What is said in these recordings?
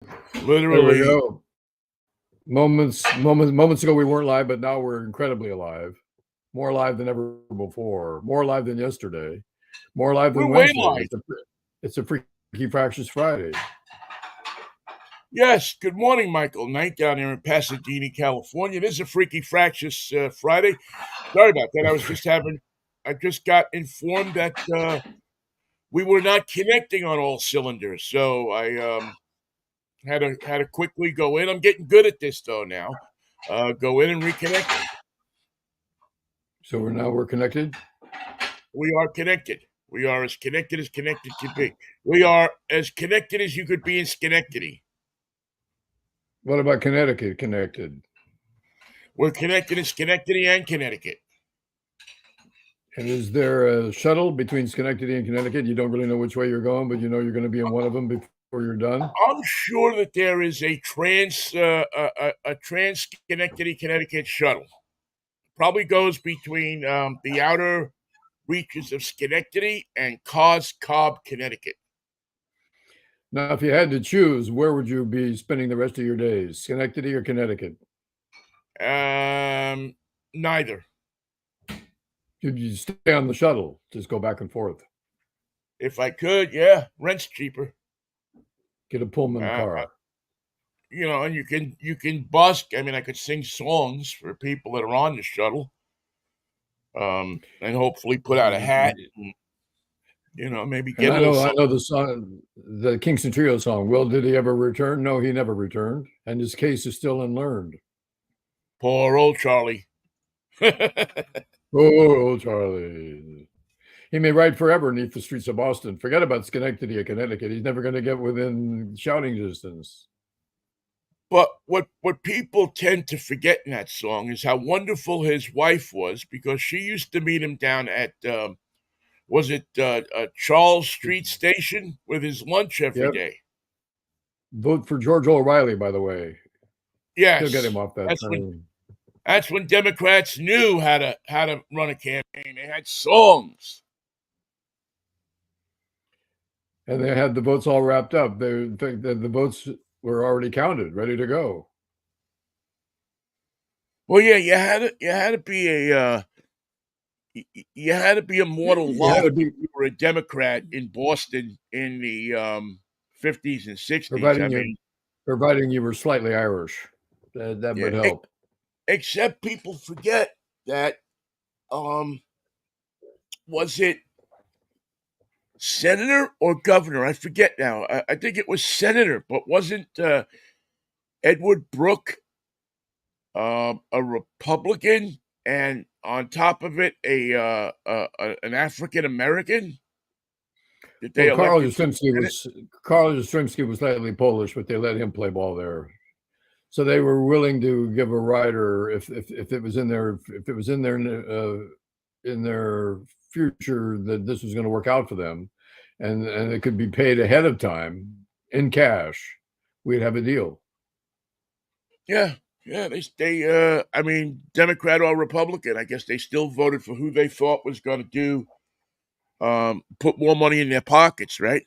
There we Literally, go. Moments ago we weren't live, but now we're incredibly alive. More alive than ever before. More alive than yesterday. More alive than we're way Wednesday. live. It's a Freaky Fractious Friday. Yes, good morning, Michael. Night down here in Pasadena, California. It is a Freaky Fractious Friday. Sorry about that. I just got informed that we were not connecting on all cylinders, so I had to quickly go in. I'm getting good at this though now. Go in and reconnect. So we're connected. We are connected. We are as connected can be. We are as connected as you could be in Schenectady. What about Connecticut connected? We're connected in Schenectady and Connecticut. And is there a shuttle between Schenectady and Connecticut? You don't really know which way you're going, but you know you're going to be in one of them before you're done. I'm sure that there is a trans Schenectady, Connecticut shuttle. Probably goes between the outer reaches of Schenectady and Cobb, Connecticut. Now, if you had to choose, where would you be spending the rest of your days? Schenectady or Connecticut? Neither. You stay on the shuttle, just go back and forth. If I could, yeah, rent's cheaper. Get a Pullman car. And you can busk. I mean, I could sing songs for people that are on the shuttle, and hopefully put out a hat. And, maybe get and a little. I know the song, the Kingston Trio song. Well, did he ever return? No, he never returned, and his case is still unlearned. Poor old Charlie. Oh, Charlie. He may ride forever beneath the streets of Boston. Forget about Schenectady or Connecticut. He's never going to get within shouting distance. But what people tend to forget in that song is how wonderful his wife was, because she used to meet him down at Charles Street Station with his lunch every day. Vote for George O'Reilly, by the way. Yes, he'll get him off that train. That's when Democrats knew how to run a campaign. They had songs. And they had the votes all wrapped up. The votes were already counted, ready to go. Well, yeah, you had to be a mortal law. You were a Democrat in Boston in the 50s and 60s. Providing you were slightly Irish, that would help. Except people forget that, was it senator or governor? I forget now. I think it was senator, but wasn't Edward Brooke a Republican, and on top of it, an African American? Carl Yastrzemski was slightly Polish, but they let him play ball there. So they were willing to give a rider if it was in their future that this was going to work out for them, and it could be paid ahead of time in cash. We'd have a deal. Yeah. I mean, Democrat or Republican, I guess they still voted for who they thought was going to do, put more money in their pockets, right?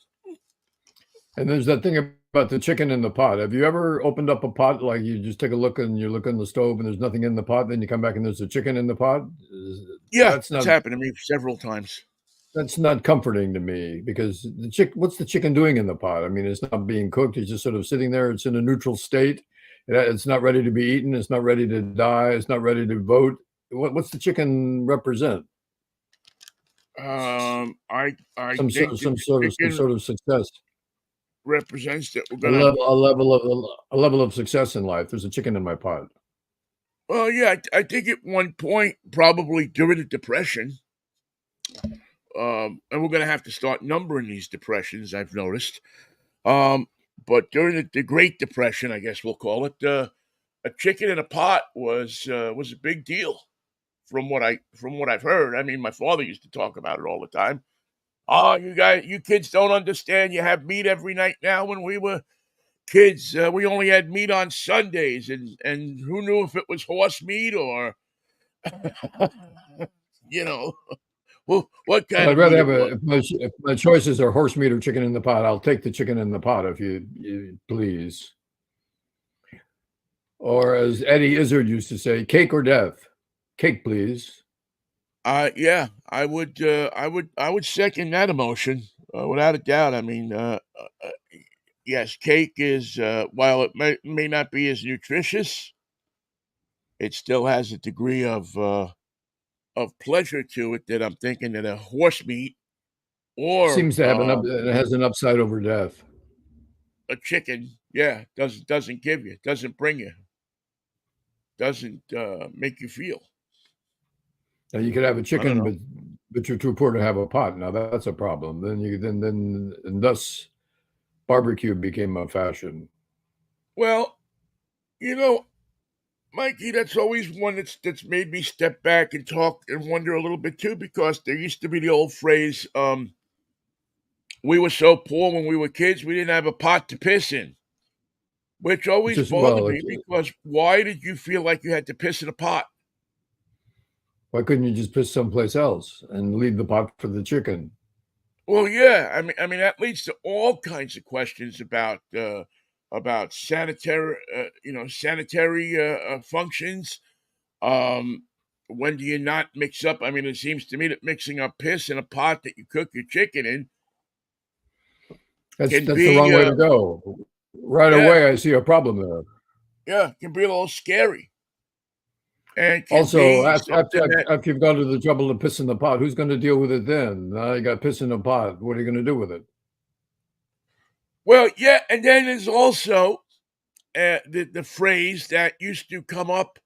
And there's that thing about the chicken in the pot. Have you ever opened up a pot, like you just take a look and you look on the stove and there's nothing in the pot, then you come back and there's a chicken in the pot? Yeah, that's happened to me several times. That's not comforting to me, because what's the chicken doing in the pot? I mean, it's not being cooked. It's just sort of sitting there. It's in a neutral state. It's not ready to be eaten. It's not ready to die. It's not ready to vote. What's the chicken represent? I some sort of success. Represents that we're a level of success in life. There's a chicken in my pot. Well, yeah, I think at one point, probably during the Depression, and we're going to have to start numbering these depressions, I've noticed. But during the Great Depression, I guess we'll call it, a chicken in a pot was a big deal, from what I've heard. I mean, my father used to talk about it all the time. Oh, you kids don't understand. You have meat every night now. When we were kids, we only had meat on Sundays, and who knew if it was horse meat or, Well, what kind I'd of rather meat have it was? if my choices are horse meat or chicken in the pot, I'll take the chicken in the pot if you please. Or as Eddie Izzard used to say, cake or death. Cake, please. Yeah, I would second that emotion without a doubt. I mean, yes, cake is while it may not be as nutritious, it still has a degree of pleasure to it that I'm thinking that a horse meat or Seems to have it has an upside over death. a chicken, yeah, doesn't give you, doesn't bring you, doesn't make you feel. Now you could have a I don't chicken, know. but you're too poor to have a pot. Now that's a problem. Then and thus barbecue became a fashion. Well, you know, Mikey, that's always one that's made me step back and talk and wonder a little bit too, because there used to be the old phrase, "We were so poor when we were kids, we didn't have a pot to piss in," which It's always just bothered me because why did you feel like you had to piss in a pot? why couldn't you just piss someplace else and leave the pot for the chicken? Well, yeah, I mean that leads to all kinds of questions about sanitary functions. Um, when do you not mix up? I mean, it seems to me that mixing up piss in a pot that you cook your chicken in can That's the wrong be, way to go. Right yeah, away, I see a problem there. yeah, can be a little scary and can Also, be something that, after you've gone to the trouble to piss in the pot, who's going to deal with it then? Now you got piss in the pot. What are you going to do with it? well, yeah, and then there's also the phrase that used to come up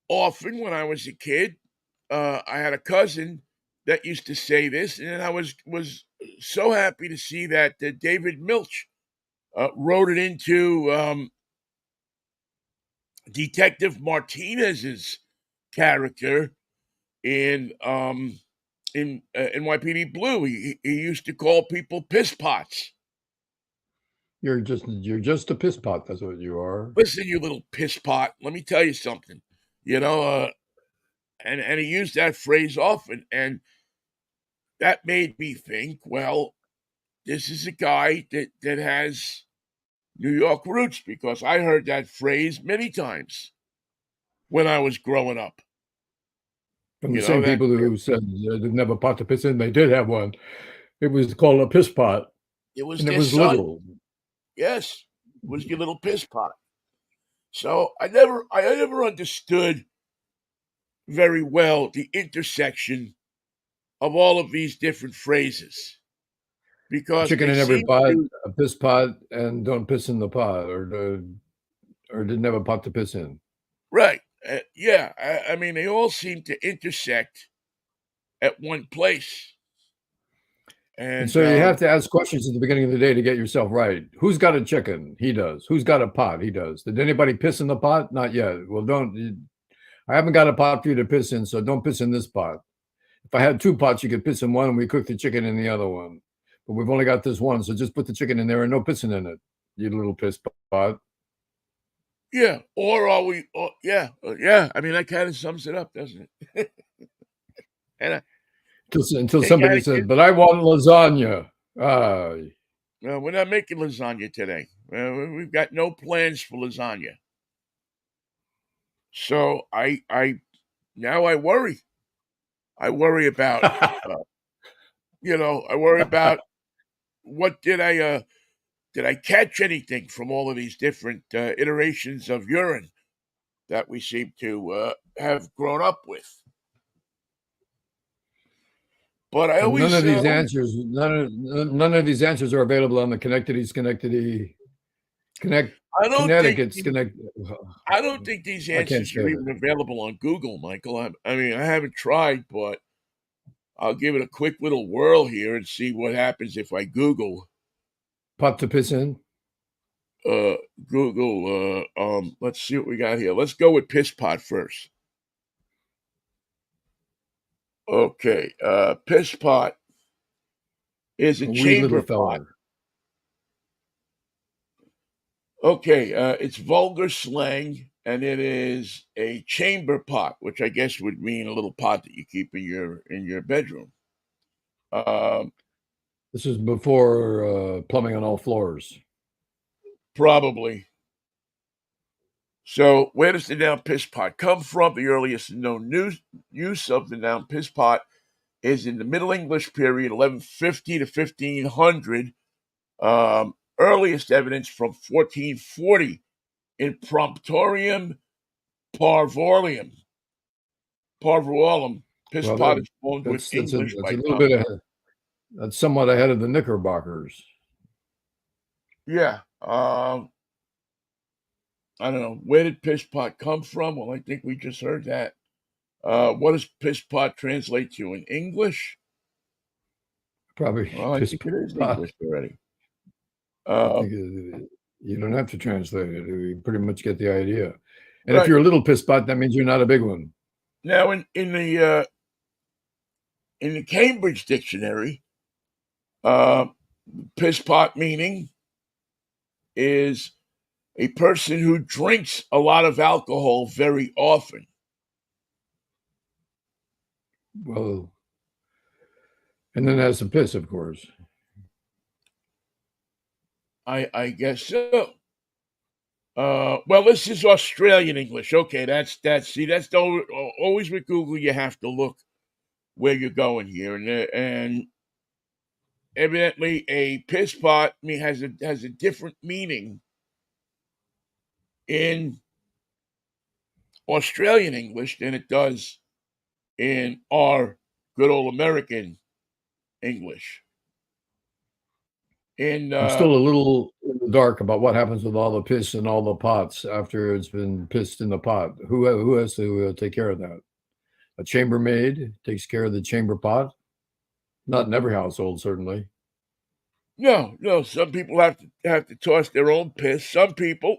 often when I was a kid. I had a cousin that used to say this, and I was so happy to see that David Milch wrote it into Detective Martinez's character in NYPD Blue. He used to call people piss pots. You're just a piss pot. That's what you are. Listen, you little piss pot. Let me tell you something. You know, and he used that phrase often, and that made me think. Well, this is a guy that has New York roots because I heard that phrase many times when I was growing up. From the You know same that people who said they didn't have a pot to piss in, they did have one. It was called a piss pot, it was and it their was son. little. Yes, was your little piss pot. So I never understood very well the intersection of all of these different phrases because Chicken they in every seem pot, to a piss pot, and don't piss in the pot, or didn't have a pot to piss in. right. Yeah, I mean they all seem to intersect at one place, And and so you have to ask questions at the beginning of the day to get yourself right. Who's got a chicken? He does. Who's got a pot? He does. Did anybody piss in the pot? Not yet. Well, don't. I haven't got a pot for you to piss in, so don't piss in this pot. If I had two pots, you could piss in one, and we cook the chicken in the other one. But we've only got this one, so just put the chicken in there and no pissing in it. You little piss pot. yeah, or are we? Or, yeah, yeah. I mean that kind of sums it up, doesn't it? and Until they got somebody to says, "But I want lasagna." Ah, we're not making lasagna today. We've got no plans for lasagna. So now I worry. I worry about, uh, I worry about what did I catch anything from all of these different iterations of urine that we seem to have grown up with. But I and none always, of these answers, none of these answers are available on the I don't think Connecticut's Connect. I don't think these I can't answers say are that. even available on Google, Michael. I mean, I haven't tried, but I'll give it a quick little whirl here and see what happens if I Google Pot to piss in. uh Google let's see what we got here. Let's go with piss pot first. Okay, piss pot is a A wee little chamber pot. feller. Okay, it's vulgar slang and it is a chamber pot, which I guess would mean a little pot that you keep in your bedroom. Um, This is before plumbing on all floors. Probably. So, where does the noun piss pot come from? The earliest known use of the noun piss pot is in the Middle English period, 1150 to 1500. Earliest evidence from 1440 in Promptorium Parvorium. Parvorum. Piss Well, pot is formed with that's English that's a by little bit ahead. That's somewhat ahead of the Knickerbockers. Yeah. I don't know. Where did piss pot come from? Well, I think we just heard that. What does piss pot translate to in English? Probably Well, I piss think it is pot. English already. I think you don't have to translate it. You pretty much get the idea. And if Right. you're a little piss pot, that means you're not a big one. Now, in the Cambridge Dictionary, uh, piss pot meaning is a person who drinks a lot of alcohol very often. Well, and then has some piss, of course. I guess so. Well, this is Australian English. Okay, that's always with Google. You have to look where you're going here, and evidently a piss pot has a different meaning in Australian English than it does in our good old American English. In I'm still a little in the dark about what happens with all the piss in all the pots after it's been pissed in the pot. Who has to take care of that? A chambermaid takes care of the chamber pot. Not in every household, certainly. no, some people have to toss their own piss. Some people,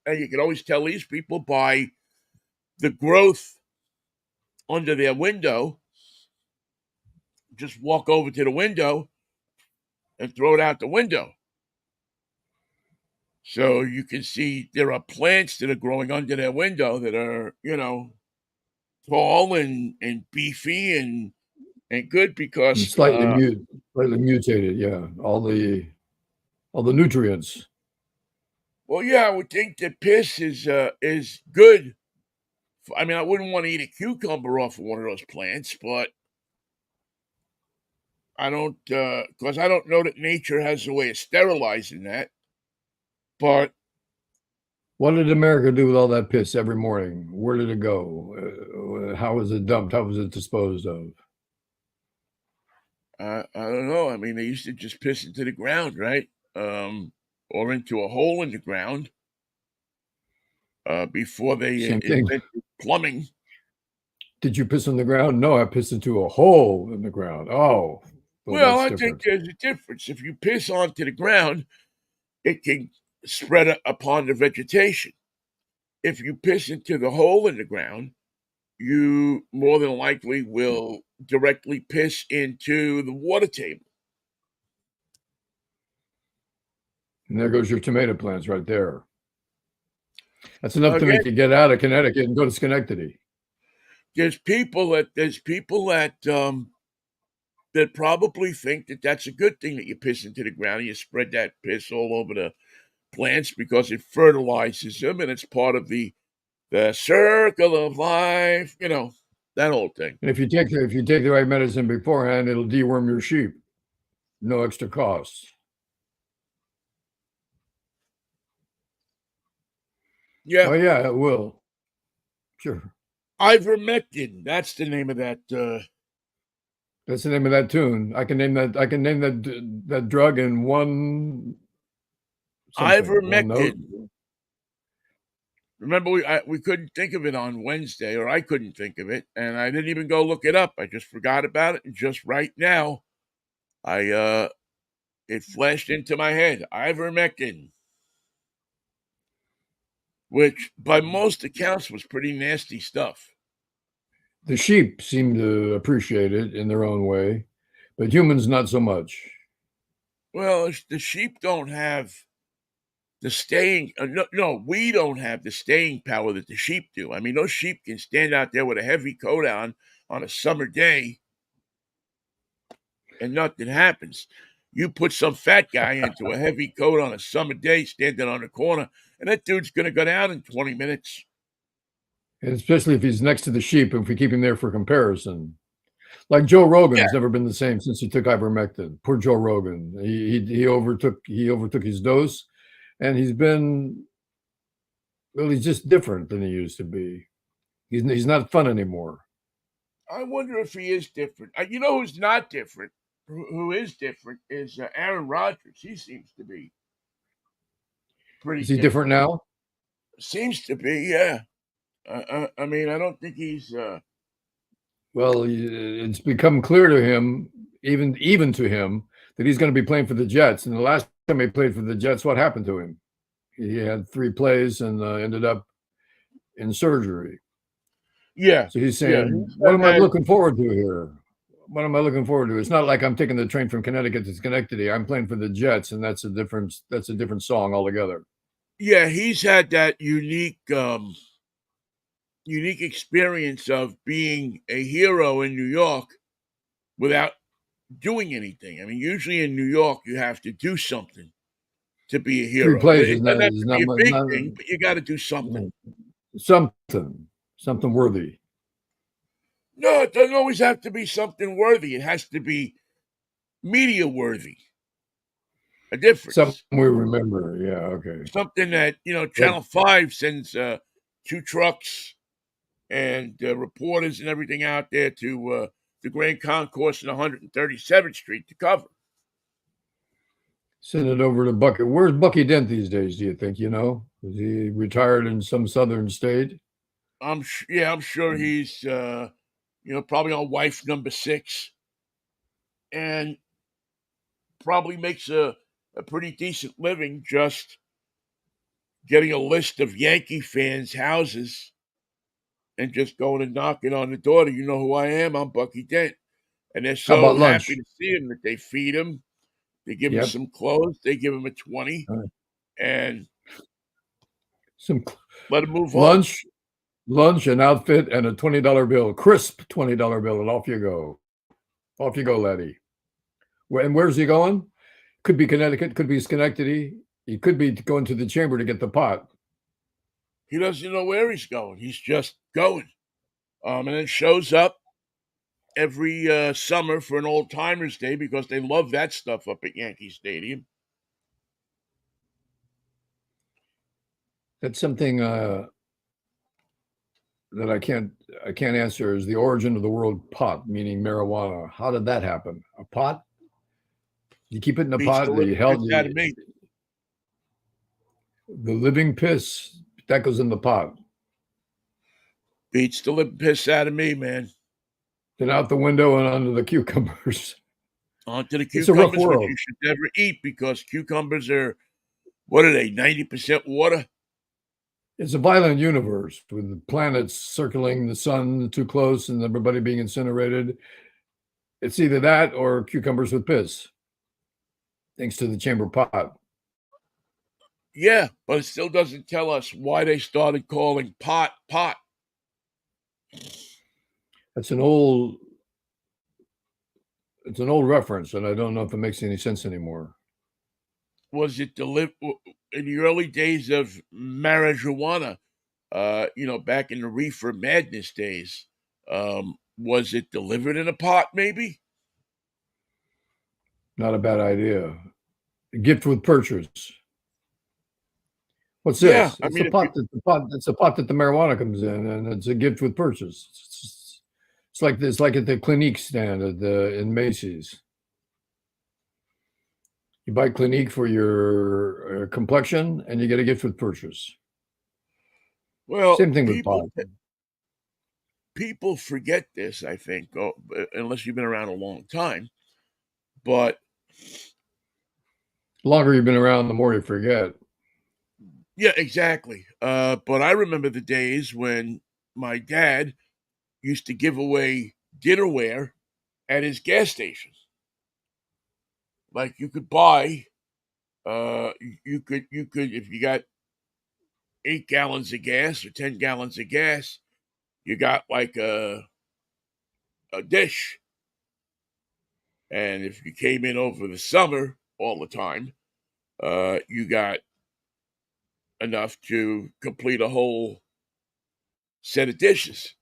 and you can always tell these people by the growth under their window. Just walk over to the window and throw it out the window. So you can see there are plants that are growing under their window that are, tall and beefy and good And because slightly mutated, yeah. All the nutrients. well, yeah, I would think that piss is good. I mean, I wouldn't want to eat a cucumber off of one of those plants, but I don't because I don't know that nature has a way of sterilizing that. But What did America do with all that piss every morning? Where did it go? How was it dumped? How was it disposed of? I don't know. I mean, they used to just piss into the ground, right? Or into a hole in the ground before they Same thing. invented plumbing. Did you piss on the ground? No, I pissed into a hole in the ground. Oh, well, Well, that's I think different. there's a difference. If you piss onto the ground, it can spread upon the vegetation. If you piss into the hole in the ground, you more than likely will directly piss into the water table. And there goes your tomato plants right there. That's enough to Again, make you get out of Connecticut and go to Schenectady. there's people that probably think that that's a good thing that you piss into the ground and you spread that piss all over the plants because it fertilizes them and it's part of the circle of life, that whole thing. And if you take the right medicine beforehand, it'll deworm your sheep. No extra costs. Yeah. Oh yeah, it will. Sure. Ivermectin, that's the name of that. That's the name of that tune. I can name that drug in one something, one note. Ivermectin. Remember, we couldn't think of it on Wednesday, or I couldn't think of it, and I didn't even go look it up. I just forgot about it, and just right now, it flashed into my head. Ivermectin, which by most accounts was pretty nasty stuff. The sheep seem to appreciate it in their own way, but humans not so much. Well, the sheep don't have the staying. No, we don't have the staying power that the sheep do. I mean, those sheep can stand out there with a heavy coat on a summer day. and nothing happens. You put some fat guy into a heavy coat on a summer day, standing on the corner, and that dude's going to go down in 20 minutes. And especially if he's next to the sheep, if we keep him there for comparison. Like Joe Rogan's never been the same since he took ivermectin. Poor Joe Rogan. He overtook his dose, and he's just different than he used to be. He's not fun anymore. I wonder if he is different. You know who's not different? Who is different is Aaron Rodgers. He seems to be pretty. Is he different now? Seems to be, yeah. I mean, I don't think he's. Well, it's become clear to him, even to him, that he's going to be playing for the Jets. And the last time he played for the Jets, what happened to him? He had 3 plays and ended up in surgery. Yeah. So he's saying, what am I looking forward to here? What am I looking forward to? It's not like I'm taking the train from Connecticut to Schenectady. I'm playing for the Jets, and that's a different song altogether. Yeah, he's had that unique experience of being a hero in New York without doing anything. I mean, usually in New York, you have to do something to be a hero. 3 plays is not a big thing, but you got to do something. Something worthy. No, it doesn't always have to be something worthy. It has to be media worthy. A difference. Something we remember. Yeah, okay. Something that, Channel 5 sends 2 trucks and reporters and everything out there to the Grand Concourse and 137th Street to cover. Send it over to Bucky. Where's Bucky Dent these days, do you think? Is he retired in some southern state? I'm sure he's probably on wife number 6, and probably makes a pretty decent living just getting a list of Yankee fans' houses and just going and knocking on the door. You know who I am? I'm Bucky Dent. And they're so happy to see him that they feed him, they give him some clothes, they give him a 20, and let him move on. Lunch, an outfit, and a $20 bill, crisp $20 bill, and off you go. Off you go, laddie. And where's he going? Could be Connecticut, could be Schenectady. He could be going to the chamber to get the pot. He doesn't know where he's going. He's just going. And then shows up every summer for an old timers day because they love that stuff up at Yankee Stadium. That's something that I can't answer. Is the origin of the word pot, meaning marijuana? How did that happen? A pot? You keep it in a pot. You held the living piss that goes in the pot. Beats the living piss out of me, man. Then out the window and onto the cucumbers. Onto the cucumbers, it's a rough world. Which you should never eat because cucumbers are, what are they, 90% water? It's a violent universe with the planets circling the sun too close and everybody being incinerated. It's either that or cucumbers with piss, thanks to the chamber pot. Yeah, but it still doesn't tell us why they started calling pot. It's an old reference, and I don't know if it makes any sense anymore. Was it in the early days of marijuana? Back in the reefer madness days, was it delivered in a pot? Maybe. Not a bad idea. A gift with purchase. What's this? Yeah, it's the pot that the marijuana comes in, and it's a gift with purchase. It's like this, like at the Clinique stand in Macy's. You buy Clinique for your complexion, and you get a gift with purchase. Well, same thing with pot. People forget this, I think, unless you've been around a long time. But the longer you've been around, the more you forget. Yeah, exactly. But I remember the days when my dad used to give away dinnerware at his gas station. Like you could buy, you could if you got 8 gallons of gas or 10 gallons of gas, you got like a dish. And if you came in over the summer all the time, you got enough to complete a whole set of dishes.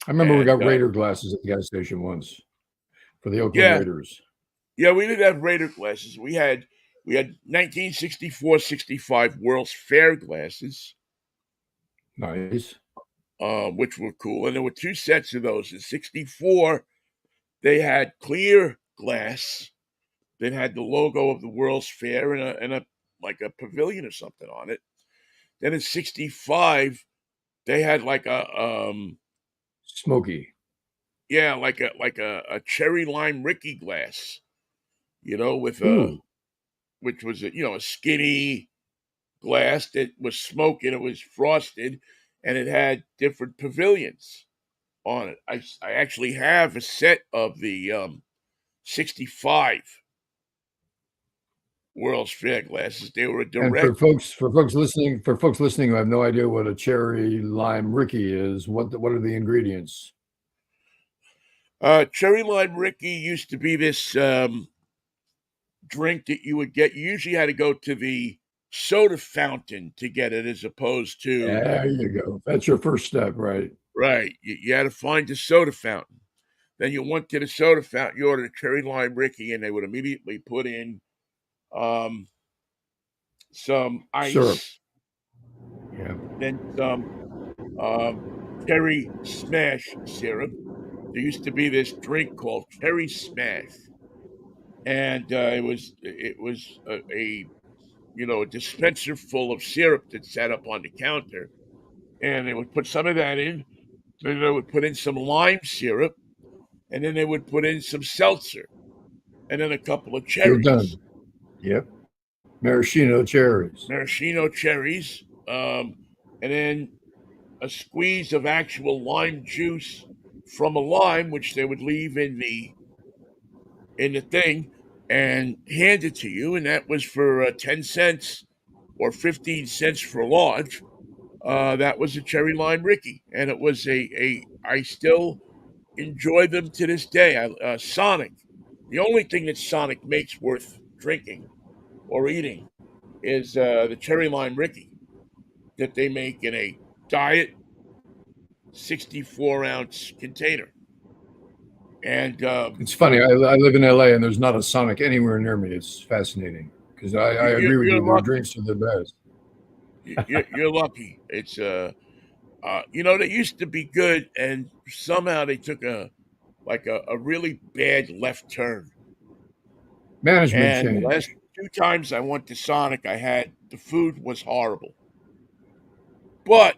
I remember we got Raider glasses at the gas station once for the Oakland Raiders. Yeah, we didn't have Raider glasses. We had 1964-65 World's Fair glasses. Nice. Which were cool. And there were two sets of those. In 64, they had clear glass that had the logo of the World's Fair and a like a pavilion or something on it. Then in 65, they had like a smoky. Yeah, like a cherry lime Ricky glass, with which was a skinny glass that was smoking. It was frosted, and it had different pavilions on it. I actually have a set of the 65 World's Fair glasses. They were a direct. And for folks listening who have no idea what a cherry lime Ricky is, what are the ingredients? Cherry lime Ricky used to be this drink that you would get. You usually had to go to the soda fountain to get it, as opposed to. There you go. That's your first step, right? Right. You had to find the soda fountain. Then you went to the soda fountain, you ordered a cherry lime Ricky, and they would immediately put in some ice. Syrup. Yeah. Then some cherry smash syrup. There used to be this drink called Cherry Smash, and it was a dispenser full of syrup that sat up on the counter, and they would put some of that in. Then they would put in some lime syrup, and then they would put in some seltzer, and then a couple of cherries. You're done. Yep. Maraschino cherries. And then a squeeze of actual lime juice from a lime, which they would leave in the thing and hand it to you, and that was for 10 cents or 15 cents for large. That was a cherry lime Ricky, and it was I still enjoy them to this day. Sonic, the only thing that Sonic makes worth drinking or eating is the cherry lime Ricky that they make in a diet 64-ounce container. And it's funny. I live in LA, and there's not a Sonic anywhere near me. It's fascinating because I agree with you. Their drinks are the best. You're lucky. It's they used to be good, and somehow they took a really bad left turn. Management change. The last 2 times I went to Sonic, the food was horrible, but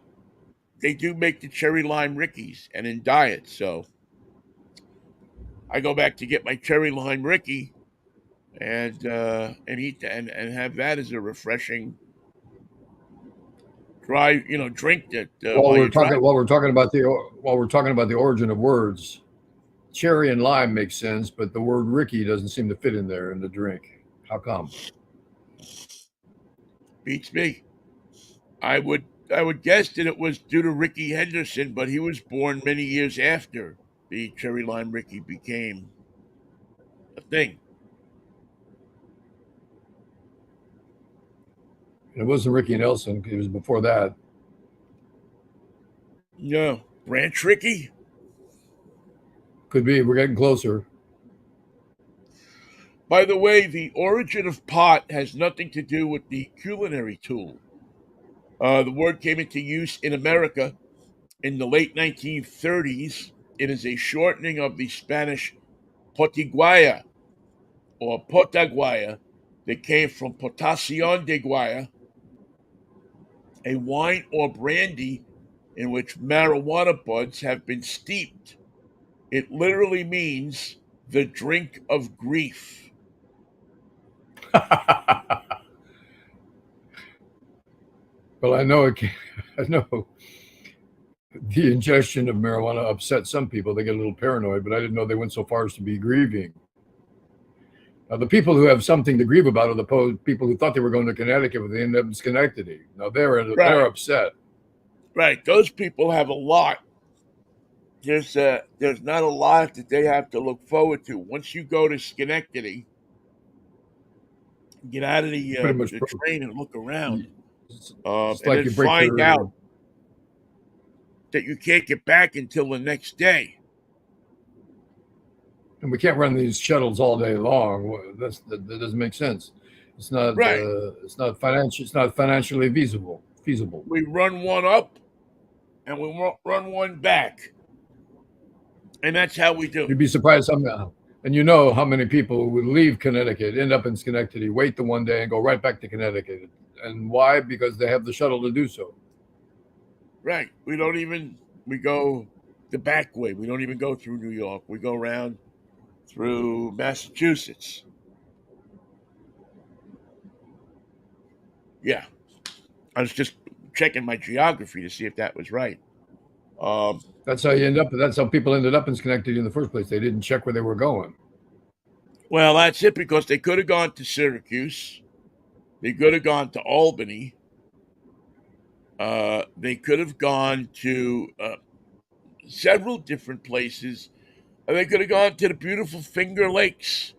they do make the cherry lime Rickies and in diet, so I go back to get my cherry lime Ricky and eat and have that as a refreshing dry drink that while we're talking about the origin of words, cherry and lime makes sense, but the word Ricky doesn't seem to fit in there in the drink. How come? Beats me. I would guess that it was due to Ricky Henderson, but he was born many years after the cherry lime Ricky became a thing. It wasn't Ricky Nelson. It was before that. No. Branch Ricky? Could be. We're getting closer. By the way, the origin of pot has nothing to do with the culinary tool. The word came into use in America in the late 1930s. It is a shortening of the Spanish potiguaya or potaguaya that came from potación de guaya, a wine or brandy in which marijuana buds have been steeped. It literally means the drink of grief. Well, I know the ingestion of marijuana upsets some people. They get a little paranoid, but I didn't know they went so far as to be grieving. Now, the people who have something to grieve about are the people who thought they were going to Connecticut, but they ended up in Schenectady. Now they're upset. Right. Those people have a lot there's not a lot that they have to look forward to. Once you go to Schenectady, get out of Pretty much, the train and look around, it's and like then you break find out your. that you can't get back until the next day. And we can't run these shuttles all day long. That doesn't make sense. It's not. Right. It's not financial. It's not financially feasible. Feasible. We run one up and we run one back, and that's how we do. You'd be surprised how, and you know how many people would leave Connecticut, end up in Schenectady, wait the one day, and go right back to Connecticut. And why? Because they have the shuttle to do so. Right. We go the back way. We don't even go through New York. We go around through Massachusetts. Yeah. I was just checking my geography to see if that was right. That's how you end up. That's how people ended up in Schenectady in the first place. They didn't check where they were going. Well, that's it, because they could have gone to Syracuse. They could have gone to Albany. They could have gone to several different places. They could have gone to the beautiful Finger Lakes.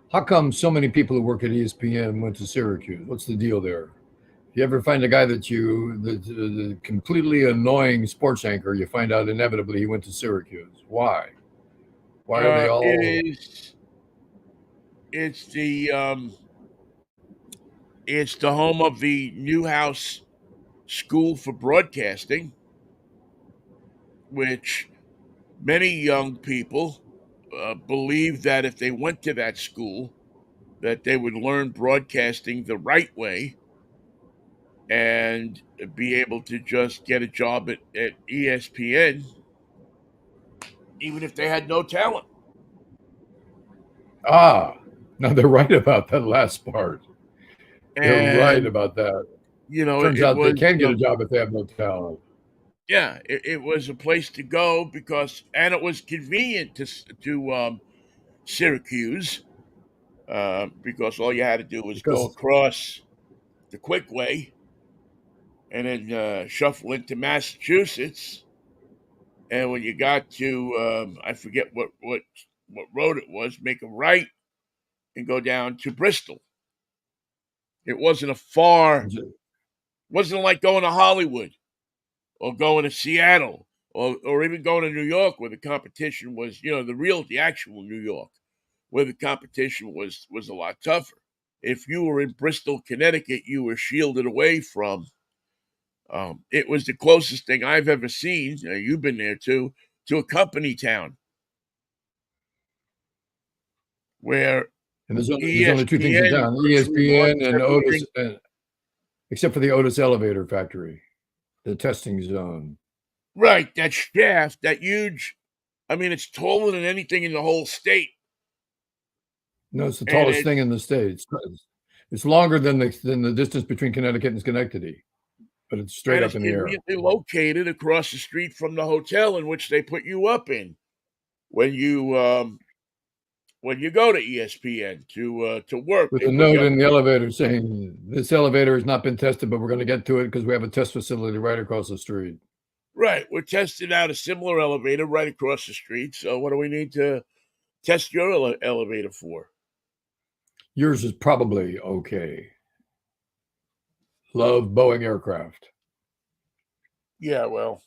How come so many people who work at ESPN went to Syracuse? What's the deal there? If you ever find a guy the completely annoying sports anchor, you find out inevitably he went to Syracuse. Why? Why are they all? It's the home of the Newhouse School for Broadcasting, which many young people believe that if they went to that school, that they would learn broadcasting the right way and be able to just get a job at ESPN, even if they had no talent. Ah, no, they're right about that last part. They're right And about that. Turns it out they was can get a job if they have no talent. yeah, it was a place to go and it was convenient to Syracuse, because all you had to do was go Because across the quick way and then shuffle into Massachusetts. And when you got to I forget what road it was, make a right and go down to Bristol. It wasn't like going to Hollywood or going to Seattle or even going to New York, where the competition was, the actual New York, where the competition was a lot tougher. If you were in Bristol, Connecticut, you were shielded away from. It was the closest thing I've ever seen. You've been there too, to a company town where and there's only two things in ESPN town: virtually runs ESPN and Otis, everything. except for the Otis Elevator Factory, the testing zone. Right, that shaft, that huge. I mean, it's taller than anything in the whole state, No, it's the and tallest thing in the state. It's longer than the distance between Connecticut and Schenectady, but it's straight up it's in the air. conveniently located across the street from the hotel in which they put you up in when you go to ESPN to work. With They a put you note up. in the elevator saying, "This elevator has not been tested, but we're going to get to it because we have a test facility right across the street." Right, we're testing out a similar elevator right across the street. So what do we need to test your elevator for? Yours is probably okay. Love Boeing aircraft. Yeah, well,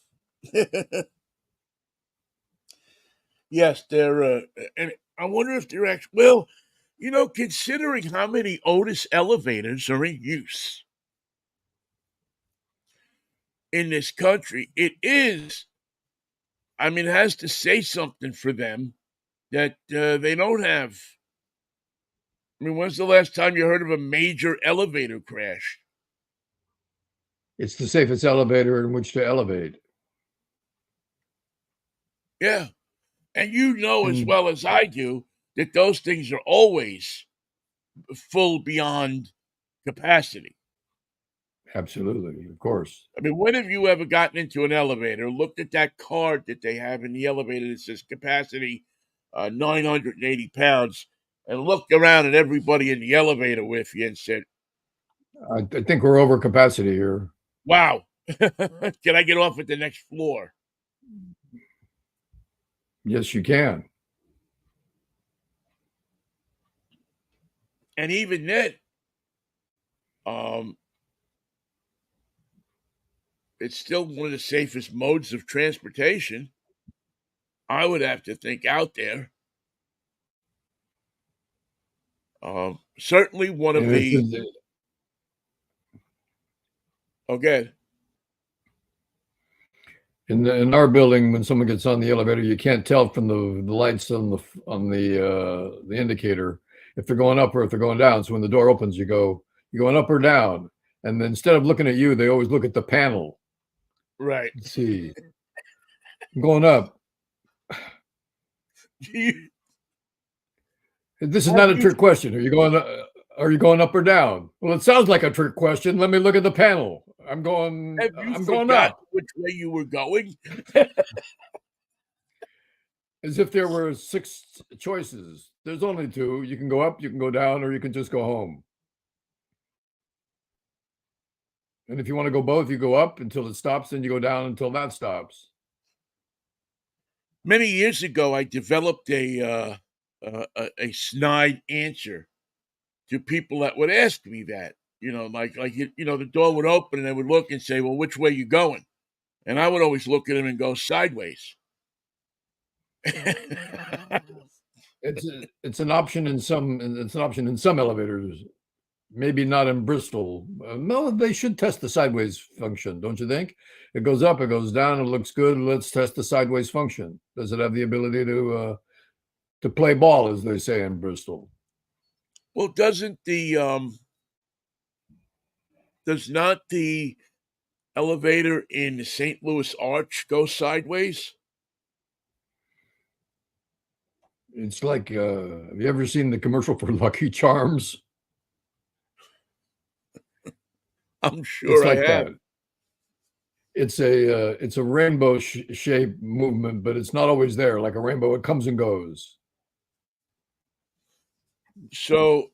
yes, they're and I wonder if they're actually well, considering how many Otis elevators are in use in this country, it has to say something for them that they don't have. I mean, when's the last time you heard of a major elevator crash? It's the safest elevator in which to elevate. Yeah. And you know as And well as I do that those things are always full beyond capacity. absolutely, of course. I mean, when have you ever gotten into an elevator, looked at that card that they have in the elevator that says capacity 980 pounds, and looked around at everybody in the elevator with you and said, I think we're over capacity here. wow. Can I get off at the next floor? Yes, you can. And even then, um, it's still one of the safest modes of transportation. I would have to think out there. Certainly one of And it's the okay. in our building, when someone gets on the elevator, you can't tell from the lights on the indicator if they're going up or if they're going down. So when the door opens, you going up or down, and then instead of looking at you, they always look at the panel. Right. Let's see, I'm going up. This is not a trick question. Are you going? Are you going up or down? Well, it sounds like a trick question. Let me look at the panel. I'm going. Have you I'm going forgotten up. which way you were going? As if there were 6 choices. There's only 2. You can go up, you can go down, or you can just go home. And if you want to go both, you go up until it stops, then you go down until that stops. Many years ago, I developed a snide answer to people that would ask me that. The door would open and they would look and say, "Well, which way you going?" And I would always look at them and go sideways. It's an option in some elevators. Maybe not in Bristol. No, they should test the sideways function, don't you think? It goes up, it goes down, it looks good. Let's test the sideways function. Does it have the ability to play ball, as they say in Bristol? Well, does not the elevator in the St. Louis Arch go sideways? It's like, have you ever seen the commercial for Lucky Charms? I'm It's sure I like have. that. It's a rainbow shape movement, but it's not always there. Like a rainbow, it comes and goes. So,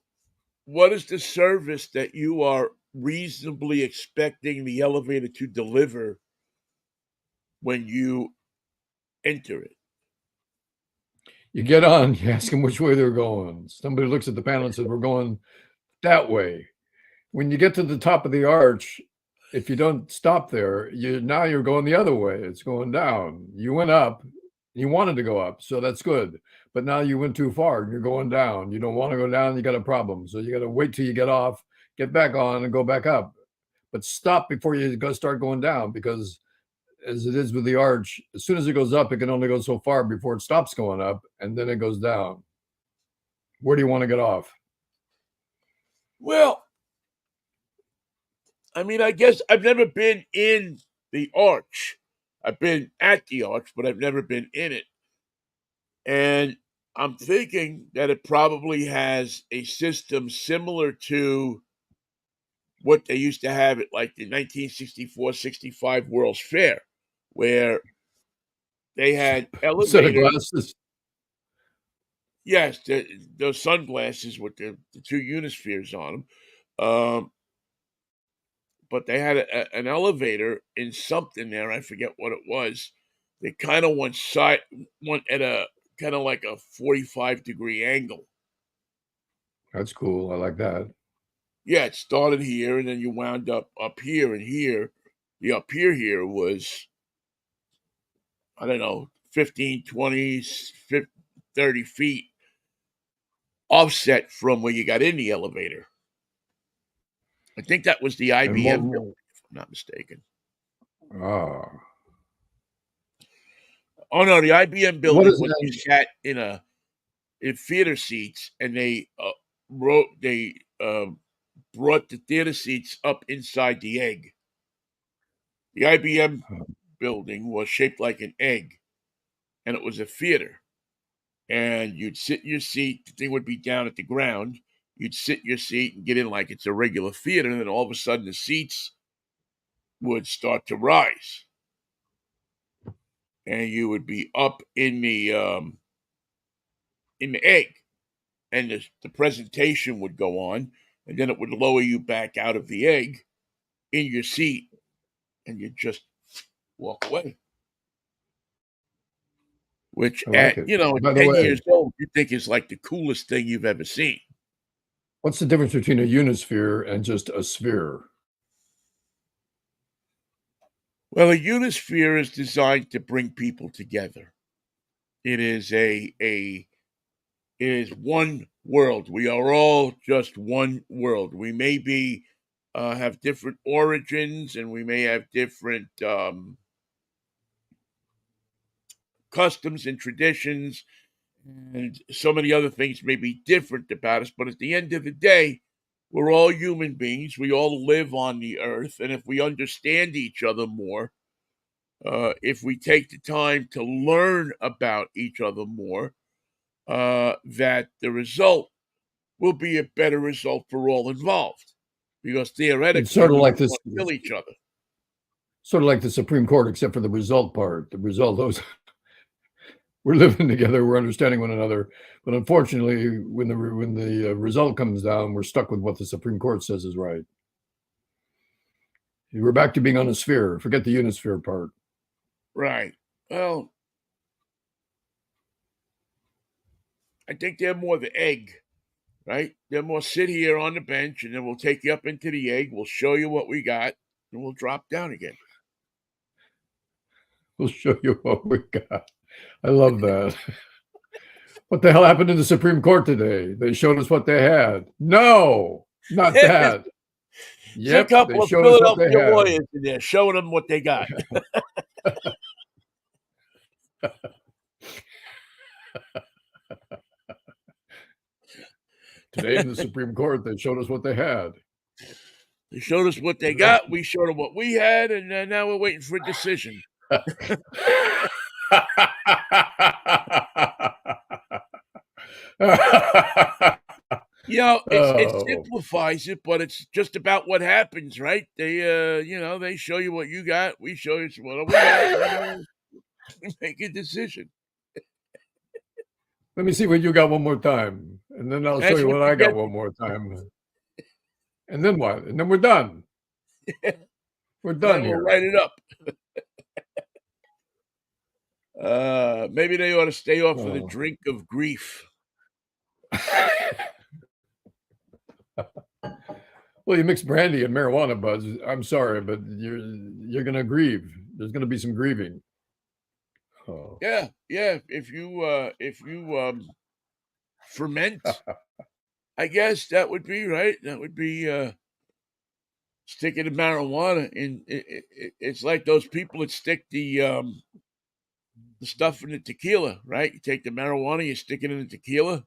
what is the service that you are reasonably expecting the elevator to deliver when you enter it? You get on, you ask them which way they're going. Somebody looks at the panel and says, "We're going that way." When you get to the top of the arch, if you don't stop there, you're going the other way. It's going down. You went up, you wanted to go up, so that's good. But now you went too far and you're going down. You don't want to go down, you got a problem. So you got to wait till you get off, get back on, and go back up. But stop before you go start going down, because as it is with the arch, as soon as it goes up, it can only go so far before it stops going up, and then it goes down. Where do you want to get off? Well, I mean, I guess I've never been in the arch. I've been at the arch, but I've never been in it. And I'm thinking that it probably has a system similar to what they used to have at like the 1964-65 World's Fair, where they had Set of elevators. glasses. Yes, those sunglasses with the 2 unispheres on them. But they had an elevator in something there. I forget what it was. They kind of went at a kind of like a 45-degree angle. That's cool. I like that. Yeah, it started here and then you wound up here and here. The up here was, I don't know, 15, 20, 50, 30 feet offset from where you got in the elevator. I think that was the And IBM building, if I'm not mistaken. ah, Oh no, the IBM what building is was you that? sat in theater seats, and they brought the theater seats up inside the egg. The IBM building was shaped like an egg, and it was a theater. And you'd sit in your seat; the thing would be down at the ground. You'd sit in your seat and get in like it's a regular theater, and then all of a sudden the seats would start to rise, and you would be up in the egg, and the presentation would go on, and then it would lower you back out of the egg in your seat. and you just walk away. Which I like at, it. at By the 10 way, years old, you think is like the coolest thing you've ever seen. what's the difference between a unisphere and just a sphere? Well, a unisphere is designed to bring people together. It is it is one world. We are all just one world. We may be have different origins, and we may have different customs and traditions, and so many other things may be different about us. But at the end of the day, we're all human beings. We all live on the earth, and if we understand each other more, if we take the time to learn about each other more, that the result will be a better result for all involved. Because It's theoretically, sort of we like don't this, want to kill each other. sort of like the Supreme Court, except for the result part. The result, those we're living together, we're understanding one another. But unfortunately, when the result comes down, we're stuck with what the Supreme Court says is right. We're back to being on a sphere. Forget the unisphere part. Right. Well, I think they're more the egg, right? They're more sit here on the bench, and then we'll take you up into the egg. We'll show you what we got, and we'll drop down again. We'll show you what we got. I love that. What the hell happened in the Supreme Court today? They showed us what they had. No, not that. It's a Yep, they couple of showed us what they Philadelphia had. lawyers in there showing them what they got. Today in the Supreme Court, they showed us what they had. They showed us what they got. We showed them what we had, and now we're waiting for a decision. It Oh, simplifies it, but it's just about what happens, right? They, they show you what you got. We show you what we got. We make a decision. let me see what you got one more time, and then I'll show That's you what what you I got get. one more time. And then what? And then we're done. We're done Then we'll here. write it up. Maybe they ought to stay off of the Oh. drink of grief. Well, you mix brandy and marijuana buds. I'm sorry, but you're gonna grieve. There's gonna be some grieving. Oh. Yeah. If you ferment, I guess that would be right. That would be sticking the marijuana in. It's like those people that stick the stuff in the tequila, right? You take the marijuana, you stick it in the tequila,